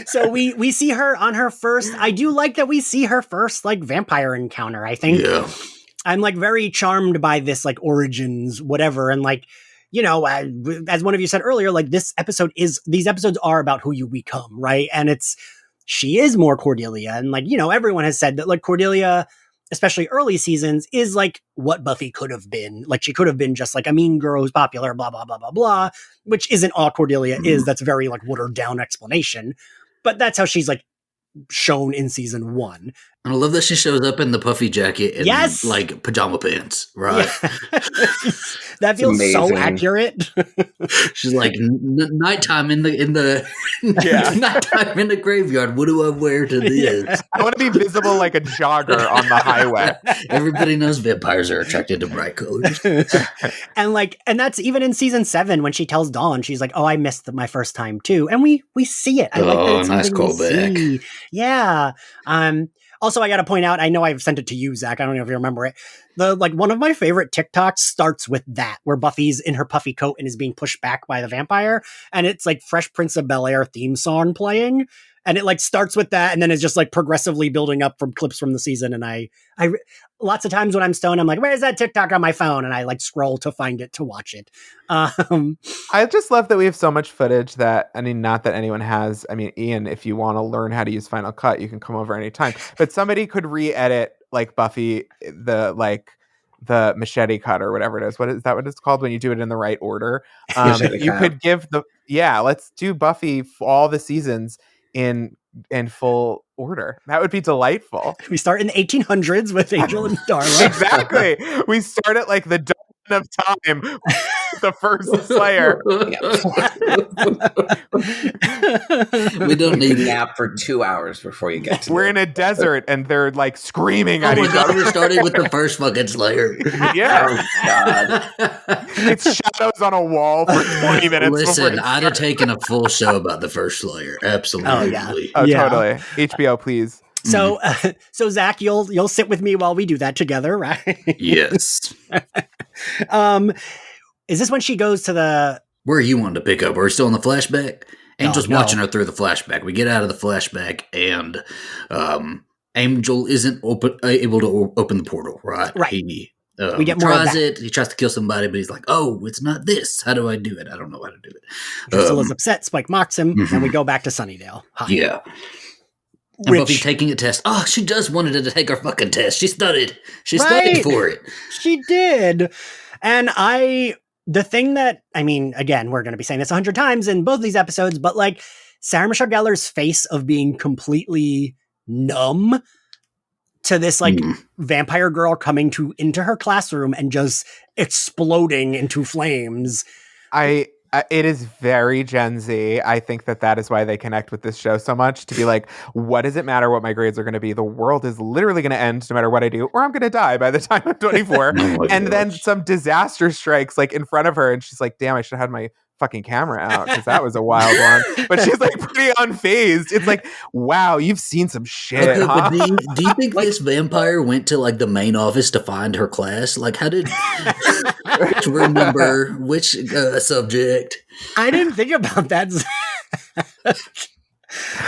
So we see her on her first. I do like that we see her first like vampire encounter. I think I'm like very charmed by this like origins whatever, and like. As one of you said earlier, like these episodes are about who you become, right? And she is more Cordelia. And like, everyone has said that like Cordelia, especially early seasons, is like what Buffy could have been. Like she could have been just like a mean girl who's popular, blah, blah, blah, blah, blah, which isn't all Cordelia is. That's a very like watered down explanation. But that's how she's like shown in season 1.
And I love that she shows up in the puffy jacket and like pajama pants, right?
Yeah. That feels so accurate.
She's like nighttime in the nighttime in the graveyard. What do I wear to this?
I want to be visible like a jogger on the highway.
Everybody knows vampires are attracted to bright colors.
and that's even in season 7 when she tells Dawn, she's like, "Oh, I missed my first time too," and we see it. I like that. It's
nice callback.
Yeah. Also, I got to point out, I know I've sent it to you, Zach. I don't know if you remember it. One of my favorite TikToks starts with that, where Buffy's in her puffy coat and is being pushed back by the vampire. And it's like Fresh Prince of Bel-Air theme song playing. And it like starts with that and then it's just like progressively building up from clips from the season. And I lots of times when I'm stoned, I'm like, where's that TikTok on my phone? And I like scroll to find it to watch it.
I just love that we have so much footage that, not that anyone has. Ian, if you want to learn how to use Final Cut, you can come over anytime. But somebody could re-edit like Buffy, the machete cut or whatever it is. What is that? What it's called when you do it in the right order? You could give let's do Buffy all the seasons in full order. That would be delightful.
We start in the 1800s with Angel and Darla.
Exactly. We start at like the dawn of time, the first Slayer.
We don't need a nap for 2 hours before you get to
We're in a desert and they're like screaming at each other.
We're starting with the first fucking Slayer.
Yeah.
Oh, God.
It's shadows on a wall for 20 minutes.
Listen, I'd have taken a full show about the first Slayer. Absolutely.
Totally. HBO, please.
So, so Zach, you'll sit with me while we do that together, right?
Yes.
Is this when she goes to the...
Where you wanted to pick up? Are we still in the flashback? Angel's
no.
watching her through the flashback. We get out of the flashback, and Angel isn't able to open the portal, right?
Right.
He
we get more of
tries
that.
it. He tries to kill somebody, but he's like, "Oh, it's not this. How do I do it? I don't know how to do it."
Drusilla's upset. Spike mocks him, and we go back to Sunnydale. Hi.
Yeah. And Buffy taking a test. Oh, she just wanted to take her fucking test. She studied. She studied for it.
She did. And the thing that, I mean, again, we're going to be saying this 100 times in both of these episodes, but like Sarah Michelle Gellar's face of being completely numb to this like vampire girl coming into her classroom and just exploding into flames.
It is very Gen Z. I think that is why they connect with this show so much, to be like, what does it matter what my grades are going to be? The world is literally going to end no matter what I do, or I'm going to die by the time I'm 24. And then some disaster strikes like in front of her, and she's like, damn, I should have had my fucking camera out because that was a wild one. But she's like pretty unfazed. It's like, wow, you've seen some shit.
Okay,
huh?
but do you think this vampire went to like the main office to find her class? Like, how did to remember which subject?
I didn't think about that.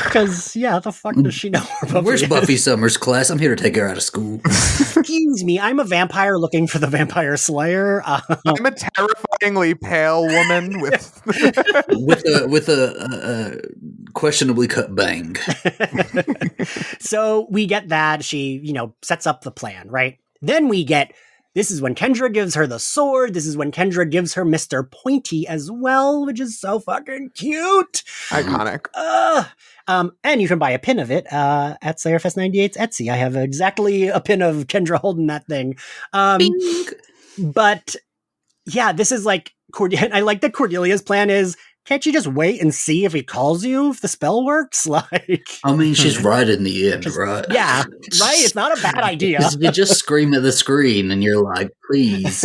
Because, yeah, the fuck does she know where Buffy
Where's
is?
Buffy Summers' class? I'm here to take her out of school.
Excuse me, I'm a vampire looking for the vampire slayer.
I'm a terrifyingly pale woman with
with a questionably cut bang.
So we get that. She, sets up the plan, right? Then we get, this is when Kendra gives her the sword. This is when Kendra gives her Mr. Pointy as well, which is so fucking cute.
iconic.
And you can buy a pin of it at Slayerfest 98's Etsy. I have exactly a pin of Kendra holding that thing. But yeah, this is like, I like that Cordelia's plan is, can't you just wait and see if he calls you, if the spell works? Like,
I mean, she's right in the end, right?
Yeah, right? It's not a bad idea.
You just scream at the screen and you're like, please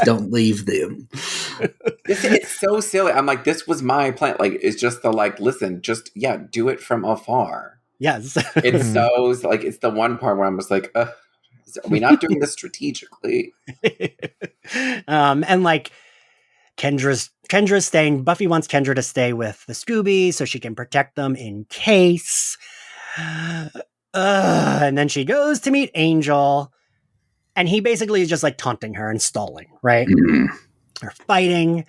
don't leave them.
It's so silly. I'm like, this was my plan. Like, it's just the like, listen, just, do it from afar.
Yes.
It's so, like, it's the one part where I'm just like, are we not doing this strategically?
And like, Kendra's staying. Buffy wants Kendra to stay with the Scooby so she can protect them in case. And then she goes to meet Angel, and he basically is just like taunting her and stalling, right? They're fighting,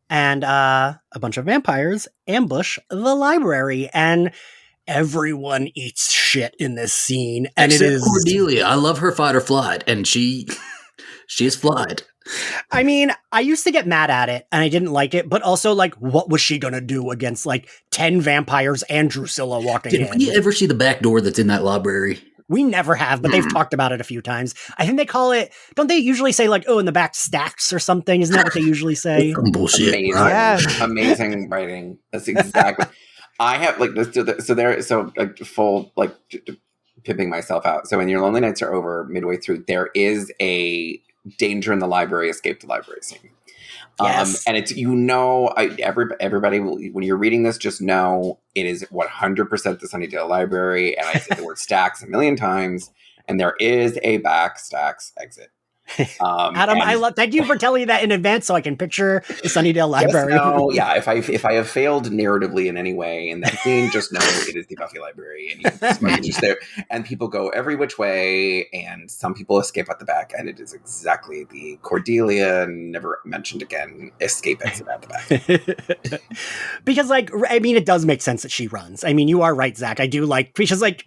and a bunch of vampires ambush the library, and everyone eats shit in this scene. And
Except
it is
Cordelia. I love her fight or flight, and she is flight.
I mean, I used to get mad at it and I didn't like it, but also like, what was she going to do against like 10 vampires and Drusilla walking in?
Did we ever see the back door that's in that library?
We never have, but they've talked about it a few times. I think they call it, don't they usually say like, oh, in the back stacks or something? Isn't that what they usually say?
Bullshit.
Amazing, amazing writing. That's exactly. I have like full like pimping myself out. So when your lonely nights are over, midway through, there is a danger in the library, escape the library scene.
Yes.
And it's, everybody will, when you're reading this, just know it is 100% the Sunnydale Library. And I say the word stacks a million times, and there is a back stacks exit.
Adam, thank you for telling me that in advance so I can picture the Sunnydale Library.
If I have failed narratively in any way in that scene, just know it is the Buffy Library, and just there, and people go every which way, and some people escape at the back, and it is exactly the Cordelia, never mentioned again, escape exit at the back.
Because, like, I mean, it does make sense that she runs. I mean, you are right, Zach. I do like, because, like,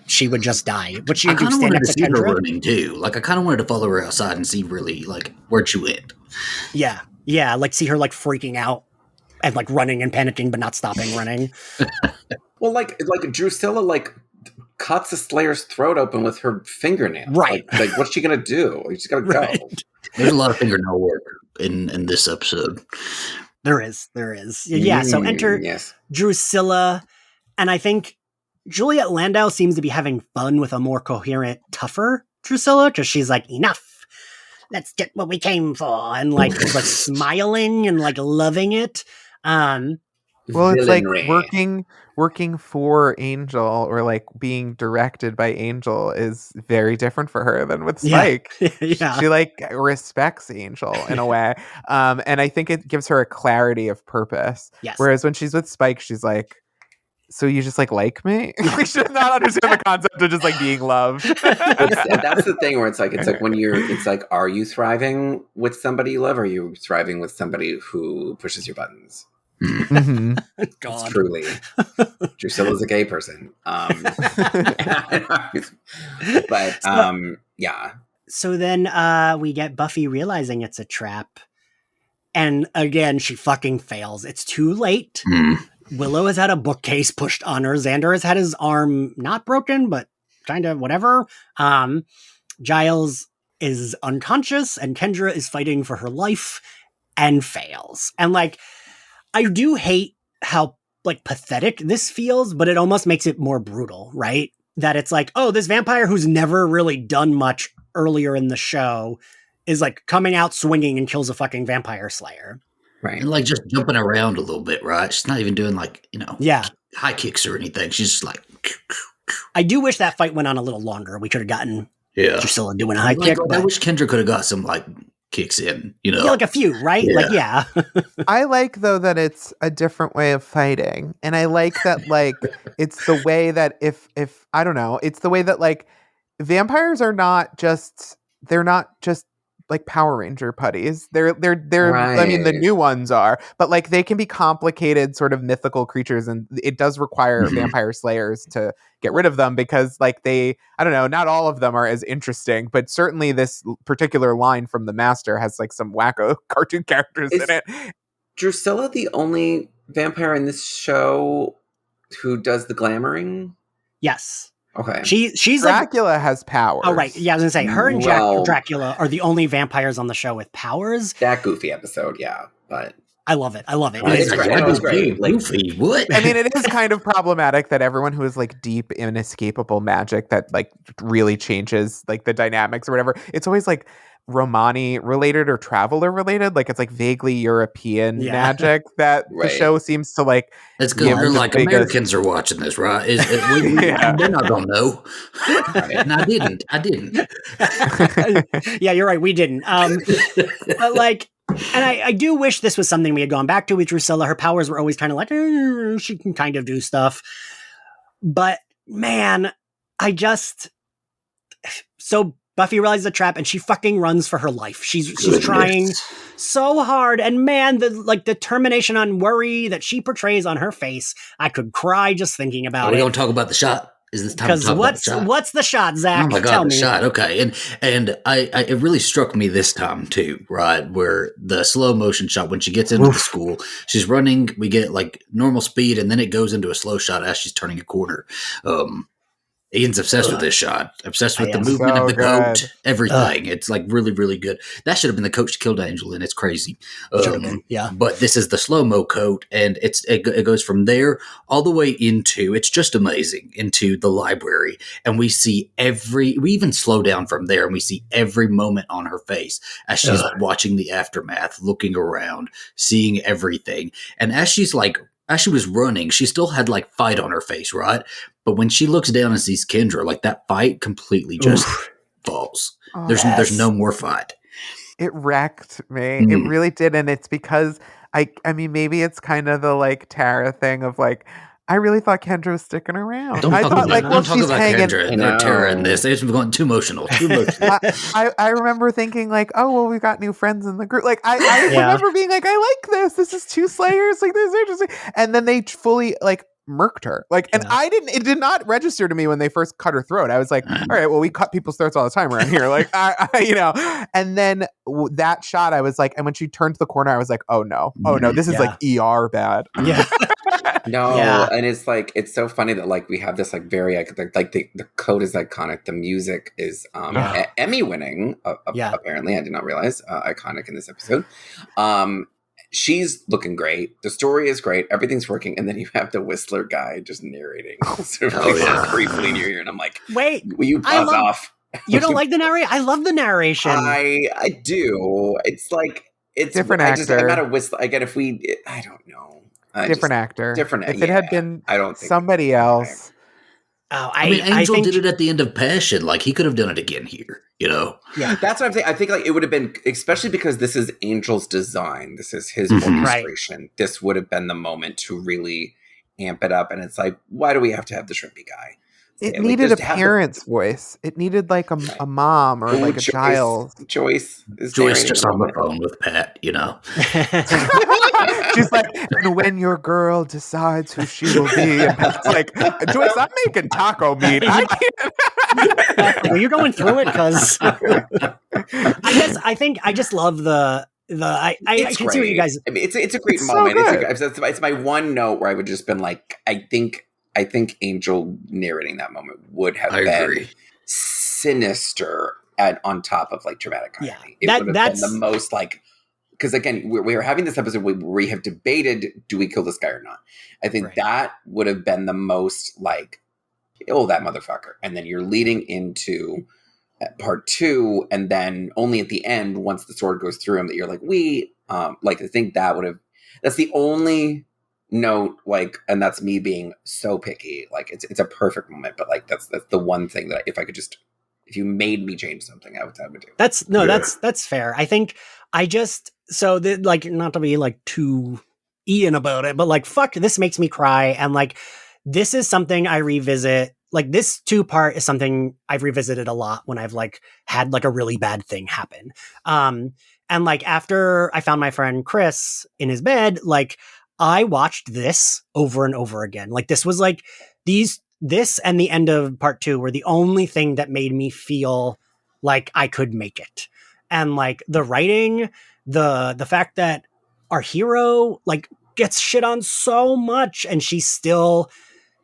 she would just die. But she would stand next to Kendra.
Her running too. Like, I kind of wanted to follow her outside and see really like where'd she went.
Yeah, like see her like freaking out and like running and panicking, but not stopping running.
Well, like Drusilla like cuts a Slayer's throat open with her fingernail.
Right.
Like what's she gonna do? She's gotta go.
There's a lot of fingernail work in this episode.
There is. Yeah. So enter Drusilla, and I think Juliet Landau seems to be having fun with a more coherent, tougher Drusilla, because she's like, enough, let's get what we came for, and like smiling and like loving it.
Well, it's like
villainry.
working for Angel or like being directed by Angel is very different for her than with
Yeah.
Spike.
Yeah.
She like respects Angel in a way. And I think it gives her a clarity of purpose.
Yes.
Whereas when she's with Spike, she's like, so you just like me? We should not understand the concept of just like being loved.
That's the thing where it's like it's like, are you thriving with somebody you love, or are you thriving with somebody who pushes your buttons?
Mm-hmm.
It's truly Drusilla's a gay person. But yeah.
So then we get Buffy realizing it's a trap. And again, she fucking fails. It's too late. Willow has had a bookcase pushed on her. Xander has had his arm not broken, but kind of whatever. Giles is unconscious, and Kendra is fighting for her life and fails. And like, I do hate how like pathetic this feels, but it almost makes it more brutal, right? That it's like, oh, this vampire who's never really done much earlier in the show is like coming out swinging and kills a fucking vampire slayer.
Right.
And like just jumping around a little bit, right? She's not even doing like, high kicks or anything. She's just like.
I do wish that fight went on a little longer. We could have gotten Drusilla doing a high kick.
I wish Kendra could have got some like kicks in,
Yeah, like a few, right?
Yeah.
Like, yeah.
I like though that it's a different way of fighting, and I like that like it's the way that if I don't know, it's the way that like vampires are not just like Power Ranger putties. They're
Right.
I mean the new ones are, but like they can be complicated sort of mythical creatures, and it does require vampire slayers to get rid of them because like I don't know, not all of them are as interesting, but certainly this particular line from the Master has like some wacko cartoon characters in it.
Drusilla the only vampire in this show who does the glamoring?
Yes.
Okay.
She's
Dracula has powers.
Oh, right. Yeah, I was going to say, her and
Well-
Dracula are the only vampires on the show with powers.
That goofy episode, yeah. But
I love it. I love it.
It's great. It was great. Like,
Goofy, what?
I mean, it is kind of problematic that everyone who is like deep in inescapable magic that like really changes like the dynamics or whatever, it's always like Romani related or traveler related. Like it's like vaguely European magic that the show seems to like.
It's good. They're like Americans are watching this, right? They're not gonna know. And I didn't.
Yeah, you're right. We didn't. But like, and I do wish this was something we had gone back to with Drusilla. Her powers were always kind of like, she can kind of do stuff. But man, so Buffy realizes the trap and she fucking runs for her life. She's trying so hard. And man, the determination and worry that she portrays on her face, I could cry just thinking about it.
Are we going to talk about the shot? Is this time to talk about the shot?
What's the shot, Zach?
Oh my God,
Tell
the
me.
shot. Okay. And it really struck me this time too, right? Where the slow motion shot, when she gets into the school, she's running, we get like normal speed, and then it goes into a slow shot as she's turning a corner. Ian's obsessed with this shot, obsessed with the movement of the coat, everything. It's like really, really good. That should have been the coat she killed Angel in. It's crazy.
Yeah.
But this is the slow-mo coat, and it goes from there all the way into, it's just amazing, into the library. And we see we even slow down from there, and we see every moment on her face as she's watching the aftermath, looking around, seeing everything. And as she was running, she still had like fight on her face, right? But when she looks down and sees Kendra, like that fight completely just falls.
Oh,
There's no more fight.
It wrecked me. It really did. And it's because I mean, maybe it's kind of the like Tara thing of like, I really thought Kendra was sticking around.
Don't talk about Kendra and Tara in this. They've gone too emotional.
I remember thinking like, oh, well, we've got new friends in the group. Like I remember being like, I like this. This is two Slayers. Like this is interesting. And then they fully like murked her. Like, and it did not register to me when they first cut her throat. I was like, all right, well, we cut people's throats all the time around here. Like, and then that shot, I was like, and when she turned to the corner, I was like, oh no, this is like ER bad.
Yeah.
And it's like, it's so funny that like we have this like very like the code is iconic, the music is Emmy winning apparently. I did not realize iconic in this episode. She's looking great. The story is great. Everything's working. And then you have the Whistler guy just narrating briefly in your ear. And I'm like,
wait,
will you pause off?
You don't like the narration? I love the narration.
I do. It's like, it's
Different
I just, I'm
actor.
at a whistle again. If we, I don't know.
Different actor.
Different.
If it had been
I don't think
somebody else.
Oh,
I mean, Angel
think,
did it at the end of Passion. Like, he could have done it again here, you know?
Yeah.
That's what I'm saying. I think like it would have been, especially because this is Angel's design. This is his
Mhm.
orchestration. Right. This would have been the moment to really amp it up. And it's like, why do we have to have the shrimpy guy?
It
Like,
needed a
just have
parent's voice. It needed like a mom or like a child.
Joyce is
Joyce
narrating
just
the
on the
moment.
phone with Pat, you know?
She's like, and when your girl decides who she will be, and Pat's like, Joyce, I'm making taco meat. I can't.
Were you going through it? Because I think I just love the. I can see what you guys.
I mean, it's a great
It's
moment.
so
It's my one note where I would just been like, I think Angel narrating that moment would have been sinister on top of like dramatic comedy.
Yeah,
It would have been the most like, because again, we were having this episode where we have debated, do we kill this guy or not? I think that would have been the most like, oh, that motherfucker. And then you're leading into part 2, and then only at the end, once the sword goes through him, that you're like, I think that would have, that's the only note, like, and that's me being so picky. Like, it's a perfect moment, but like, that's the one thing that if you made me change something, I would do.
That's fair. I think like, not to be like too Ian about it, but like, fuck, this makes me cry. And like, this is something I revisit. Like, this 2-part is something I've revisited a lot when I've like had like a really bad thing happen. And like, after I found my friend Chris in his bed, like, I watched this over and over again. Like, this was like this and the end of part 2 were the only thing that made me feel like I could make it. And like, the writing, the fact that our hero like gets shit on so much, and she's still,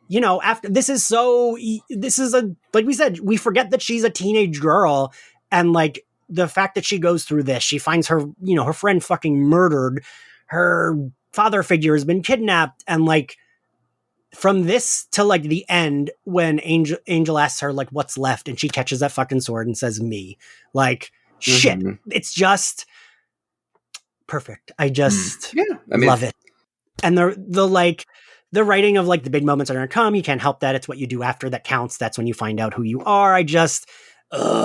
you know, after this is like we said, we forget that she's a teenage girl, and like, the fact that she goes through this, she finds her, you know, her friend fucking murdered, her father figure has been kidnapped, and like, from this to like the end, when Angel asks her like what's left, and she catches that fucking sword and says me, like, shit, it's just perfect. I just love it. And the writing of like, the big moments are gonna come, you can't help that, it's what you do after that counts, that's when you find out who you are. I just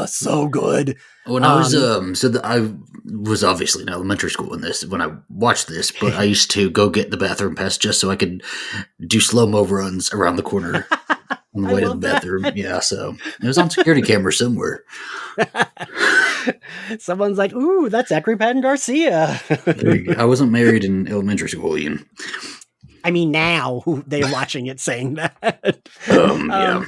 so good.
When I was I was obviously in elementary school when I watched this, but I used to go get the bathroom pass just so I could do slow-mo runs around the corner on the way to the bathroom. That. Yeah, so it was on security camera somewhere.
Someone's like, "Ooh, that's Zachary Patton-Garcia."
I wasn't married in elementary school, Ian.
I mean, now they're watching it saying that.
Yeah.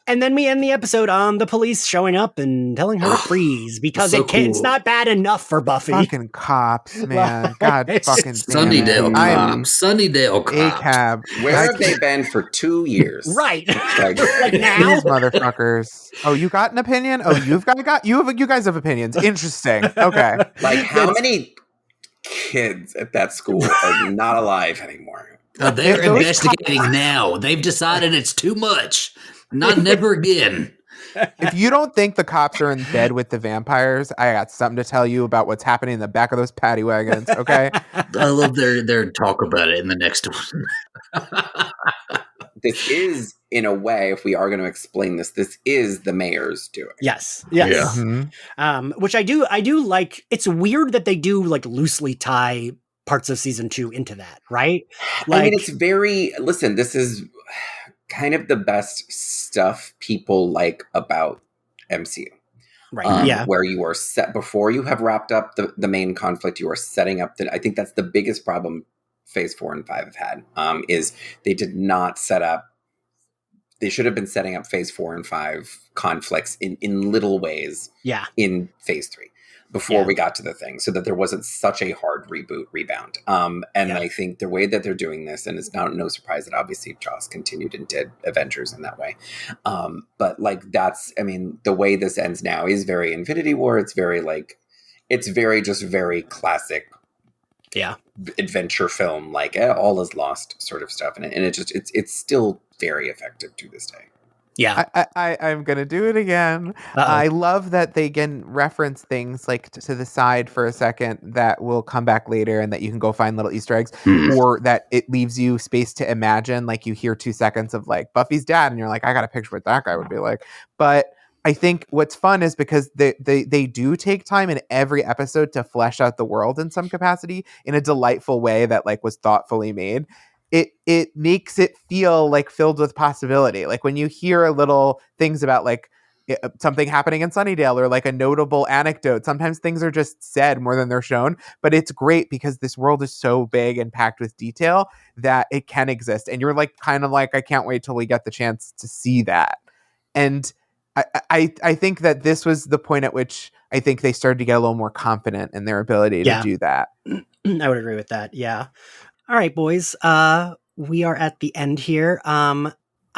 And then we end the episode on the police showing up and telling her to freeze, because it's not bad enough for Buffy.
Fucking cops, man. God fucking
Sunnydale cops. Sunnydale cops.
A-cab.
Where have they been for 2 years?
Right.
Like
now?
These motherfuckers. Oh, you got an opinion? Oh, you guys have opinions. Interesting. Okay.
Like, how many kids at that school are not alive anymore?
They're investigating now. They've decided it's too much. Never again.
If you don't think the cops are in bed with the vampires, I got something to tell you about what's happening in the back of those paddy wagons, okay?
I love their talk about it in the next one.
This is, in a way, if we are going to explain this is the mayor's doing.
Yes.
Yeah.
Mm-hmm.
Which I do like. It's weird that they do like loosely tie parts of season 2 into that, right? Like,
I mean, it's very, listen, this is kind of the best stuff people like about MCU.
Right.
Where you are set before you have wrapped up the main conflict, you are setting up I think that's the biggest problem phase 4 and 5 have had, is they did not set up, they should have been setting up phase 4 and 5 conflicts in little ways in phase 3 before we got to the thing, so that there wasn't such a hard rebound. I think the way that they're doing this, and it's no surprise that obviously Joss continued and did Avengers in that way. But like, that's, I mean, the way this ends now is very Infinity War. It's very just very classic adventure film, like all is lost sort of stuff. And it's still very effective to this day.
Yeah.
I'm gonna do it again. I love that they can reference things like to the side for a second that will come back later and that you can go find little Easter eggs, or that it leaves you space to imagine. Like you hear 2 seconds of like Buffy's dad and you're like, I got a picture what that guy would be like. But I think what's fun is because they do take time in every episode to flesh out the world in some capacity in a delightful way that like was thoughtfully made. It makes it feel like filled with possibility. Like when you hear little things about like something happening in Sunnydale or like a notable anecdote, sometimes things are just said more than they're shown, but it's great because this world is so big and packed with detail that it can exist. And you're like, kind of like, I can't wait till we get the chance to see that. And I think that this was the point at which I think they started to get a little more confident in their ability to do that.
I would agree with that. Yeah. All right, boys. We are at the end here. I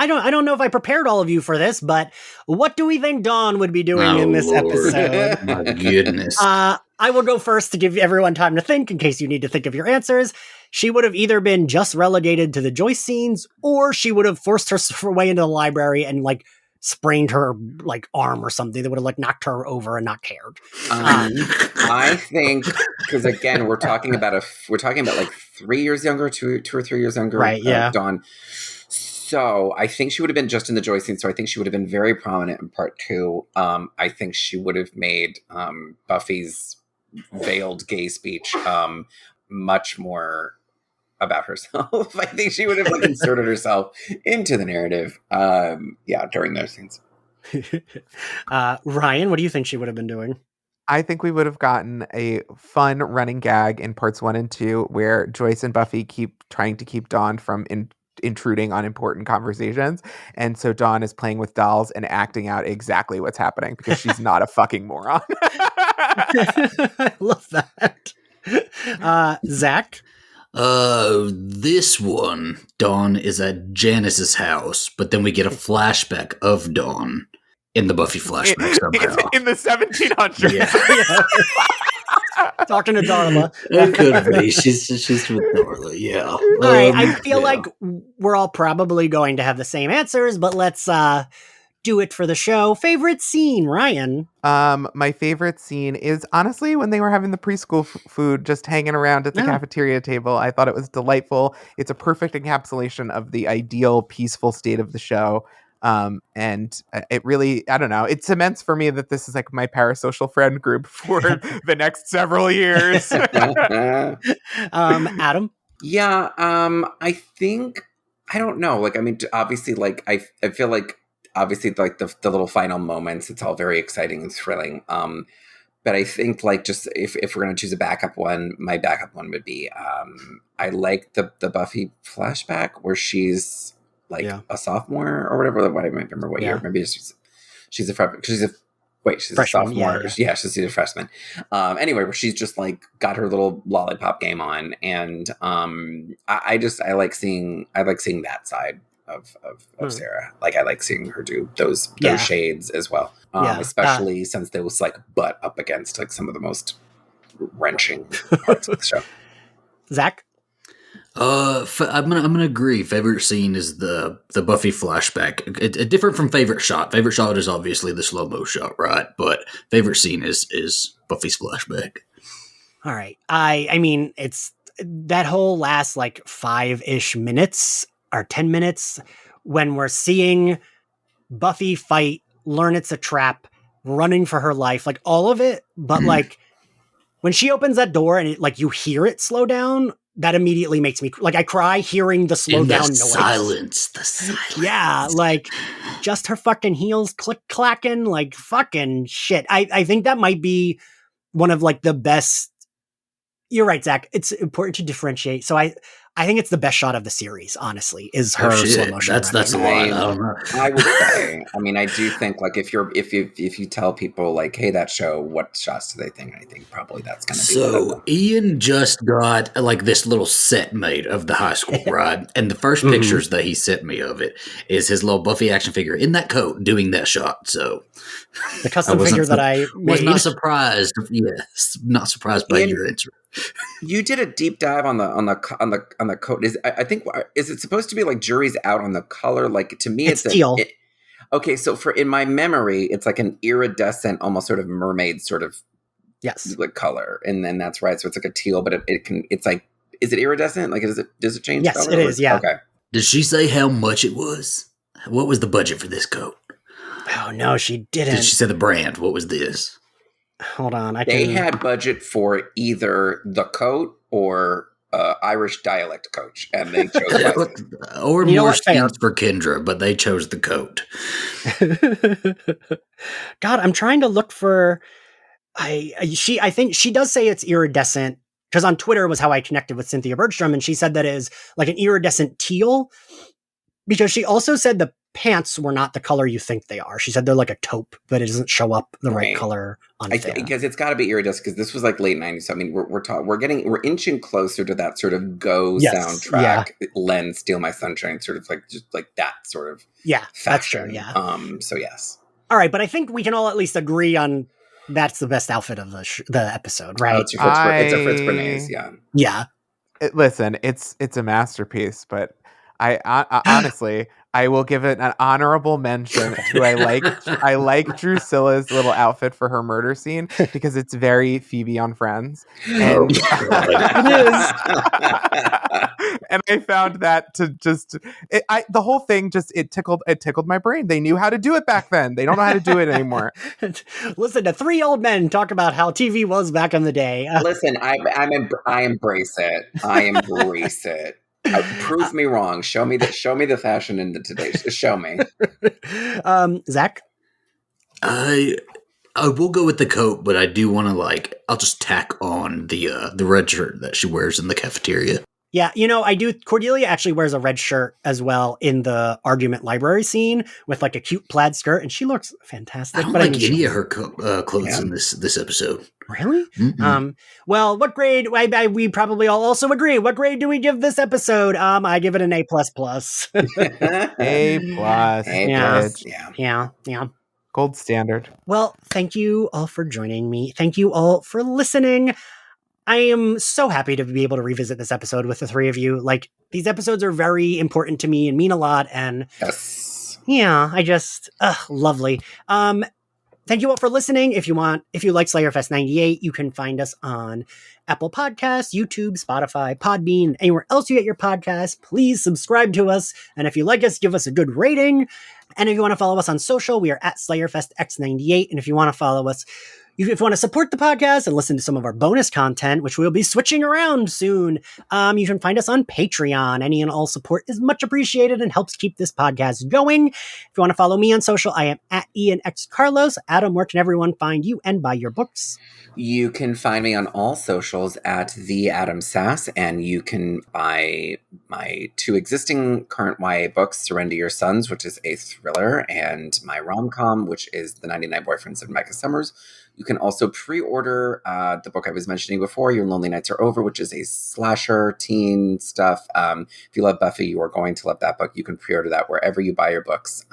don't know if I prepared all of you for this, but what do we think Dawn would be doing in this episode?
My goodness.
I will go first to give everyone time to think in case you need to think of your answers. She would have either been just relegated to the Joyce scenes, or she would have forced her way into the library and like sprained her like arm or something that would have like knocked her over and not cared.
I think because again we're talking about like 3 years younger, two or 3 years younger,
right? Yeah,
Dawn. So I think she would have been just in the Joyce scene. So I think she would have been very prominent in part 2. I think she would have made Buffy's veiled gay speech much more about herself. I think she would have like inserted herself into the narrative. During those scenes.
Ryan, what do you think she would have been doing?
I think we would have gotten a fun running gag in parts 1 and 2 where Joyce and Buffy keep trying to keep Dawn from intruding on important conversations. And so Dawn is playing with dolls and acting out exactly what's happening because she's not a fucking moron.
I love that. Zach?
This one, Dawn is at Janice's house, but then we get a flashback of Dawn in the Buffy flashback somehow.
In the 1700s.
Yeah.
Talking to Darla.
It could be. She's with Darla, yeah.
All right, I feel like we're all probably going to have the same answers, but let's do it for the show. Favorite scene, Ryan?
My favorite scene is honestly when they were having the preschool food, just hanging around at the cafeteria table. I thought it was delightful. It's a perfect encapsulation of the ideal peaceful state of the show. And it really, I don't know, it cements for me that this is like my parasocial friend group for the next several years.
Adam?
Yeah, I think, I don't know. Like, I mean, obviously, like, I feel like, obviously, like, the little final moments, it's all very exciting and thrilling. But I think, like, just if we're going to choose a backup one, my backup one would be, I like the Buffy flashback where she's, like a sophomore or whatever. I don't remember what year. Maybe she's a freshman. She's a sophomore. Yeah, she's a freshman. Anyway, where she's just like got her little lollipop game on, and I like seeing that side of Sarah. Like I like seeing her do those shades as well. Especially since they was like butt up against like some of the most wrenching parts of the show.
Zach?
I'm gonna agree. Favorite scene is the Buffy flashback. It different from favorite shot. Favorite shot is obviously the slow-mo shot, right? But favorite scene is Buffy's flashback.
All right. I mean, it's that whole last like 5-ish minutes or 10 minutes when we're seeing Buffy fight, learn it's a trap, running for her life, like all of it. But like when she opens that door and it, like you hear it slow down, that immediately makes me like I cry hearing the slow down noise.
The silence.
Yeah, like just her fucking heels click clacking, like fucking shit. I think that might be one of like the best. You're right, Zach. It's important to differentiate. So I think it's the best shot of the series, honestly, is her slow motion.
That's a lot. I don't know.
I would say, I mean, I do think like if you tell people like, hey, that show, what shots do they think? I think probably that's going to be one of them.
Ian just got like this little set made of the high school, right? And the first pictures that he sent me of it is his little Buffy action figure in that coat doing that shot. So
the custom figure that I
was not surprised. Yes, not surprised by your answer.
You did a deep dive on the coat. Is it supposed to be like jury's out on the color? Like to me, it's
teal.
Okay, so for in my memory, it's like an iridescent, almost sort of mermaid sort of
Yes.
like color, and then that's right. So it's like a teal, but it's like, is it iridescent? Like, does it change?
Yes,
color?
it is. Yeah.
Okay.
Did she say how much it was? What was the budget for this coat?
Oh no, she didn't.
Did she say the brand? What was this?
Hold on,
They had budget for either the coat or Irish dialect coach, and they chose wisely.
Or more skins for Kendra, but they chose the coat.
God, I'm trying to look for. I think she does say it's iridescent, because on Twitter was how I connected with Cynthia Bergstrom, and she said that is like an iridescent teal. Because she also said the pants were not the color you think they are. She said they're like a taupe, but it doesn't show up the right color on there.
Because it's got to be iridescent, because this was like late 90s. So, I mean, we're inching closer to that sort of soundtrack lens, Steal My Sunshine, sort of like just like that sort of fashion.
That's true. Yeah.
So yes.
All right, but I think we can all at least agree on that's the best outfit of the episode, right?
Oh, it's a Fritz Bernays, yeah.
Yeah.
Listen, it's a masterpiece, but I honestly, I will give it an honorable mention to I like Drusilla's little outfit for her murder scene, because it's very Phoebe on Friends. And it is. And I found that to the whole thing it tickled my brain. They knew how to do it back then. They don't know how to do it anymore.
Listen to three old men talk about how TV was back in the day.
Listen, I embrace it. I embrace it. Prove me wrong. Show me the fashion in the today. Show me.
Zach?
I will go with the coat, but I do want to I'll just tack on the red shirt that she wears in the cafeteria.
Yeah, I do. Cordelia actually wears a red shirt as well in the argument library scene with like a cute plaid skirt, and she looks fantastic.
I don't like any of her clothes in this episode.
Really?
Mm-hmm.
Well, what grade? We probably all also agree. What grade do we give this episode? I give it an A++.
A+.
Yeah.
Gold standard.
Well, thank you all for joining me. Thank you all for listening. I am so happy to be able to revisit this episode with the three of you. Like, these episodes are very important to me and mean a lot. And yeah, I just, lovely. Thank you all for listening. If you like Slayerfest 98, you can find us on Apple Podcasts, YouTube, Spotify, Podbean, anywhere else you get your podcasts. Please subscribe to us. And if you like us, give us a good rating. And if you want to follow us on social, we are at SlayerFestX98. And if you want to follow us, if you want to support the podcast and listen to some of our bonus content, which we'll be switching around soon, you can find us on Patreon. Any and all support is much appreciated and helps keep this podcast going. If you want to follow me on social, I am at IanXCarlos. Adam, where can everyone find you and buy your books?
You can find me on all socials at the Adam Sass, and you can buy my two existing current YA books, Surrender Your Sons, which is a thriller, and my rom-com, which is The 99 Boyfriends of Micah Summers. You can also pre-order the book I was mentioning before, Your Lonely Nights Are Over, which is a slasher teen stuff. If you love Buffy, you are going to love that book. You can pre-order that wherever you buy your books,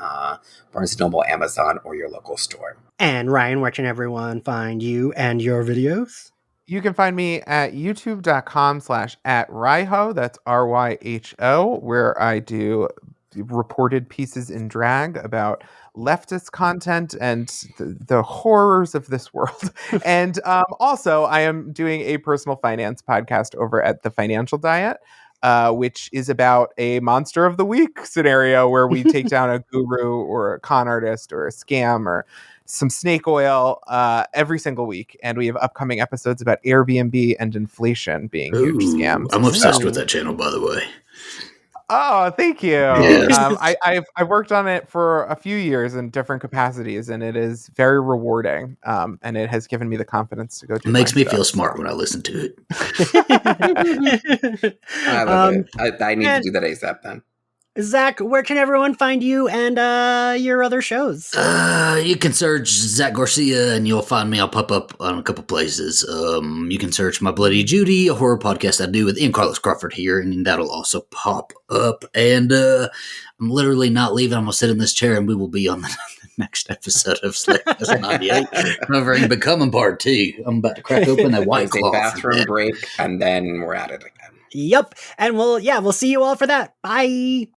Barnes & Noble, Amazon, or your local store.
And Ryan, where can everyone find you and your videos?
You can find me at youtube.com/@Ryho. That's RYHO, where I do reported pieces in drag about leftist content and the horrors of this world. And also, I am doing a personal finance podcast over at The Financial Diet, which is about a monster of the week scenario where we take down a guru or a con artist or a scam or some snake oil every single week. And we have upcoming episodes about Airbnb and inflation being huge scams.
I'm obsessed with that channel, by the way.
Oh, thank you.
Yes.
I've worked on it for a few years in different capacities, and it is very rewarding. And it has given me the confidence to go do.
It makes me feel smart when I listen to it.
I love it. I need to do that ASAP then.
Zach, where can everyone find you and your other shows?
You can search Zach Garcia and you'll find me. I'll pop up on a couple places. You can search My Bloody Judy, a horror podcast I do with Carlos Crawford here, and that'll also pop up. And I'm literally not leaving. I'm going to sit in this chair and we will be on the next episode of Slayerfest 98, covering Becoming Part 2. I'm about to crack open a White Claw.
Bathroom break, and then we're at it again.
Yep. And we'll see you all for that. Bye.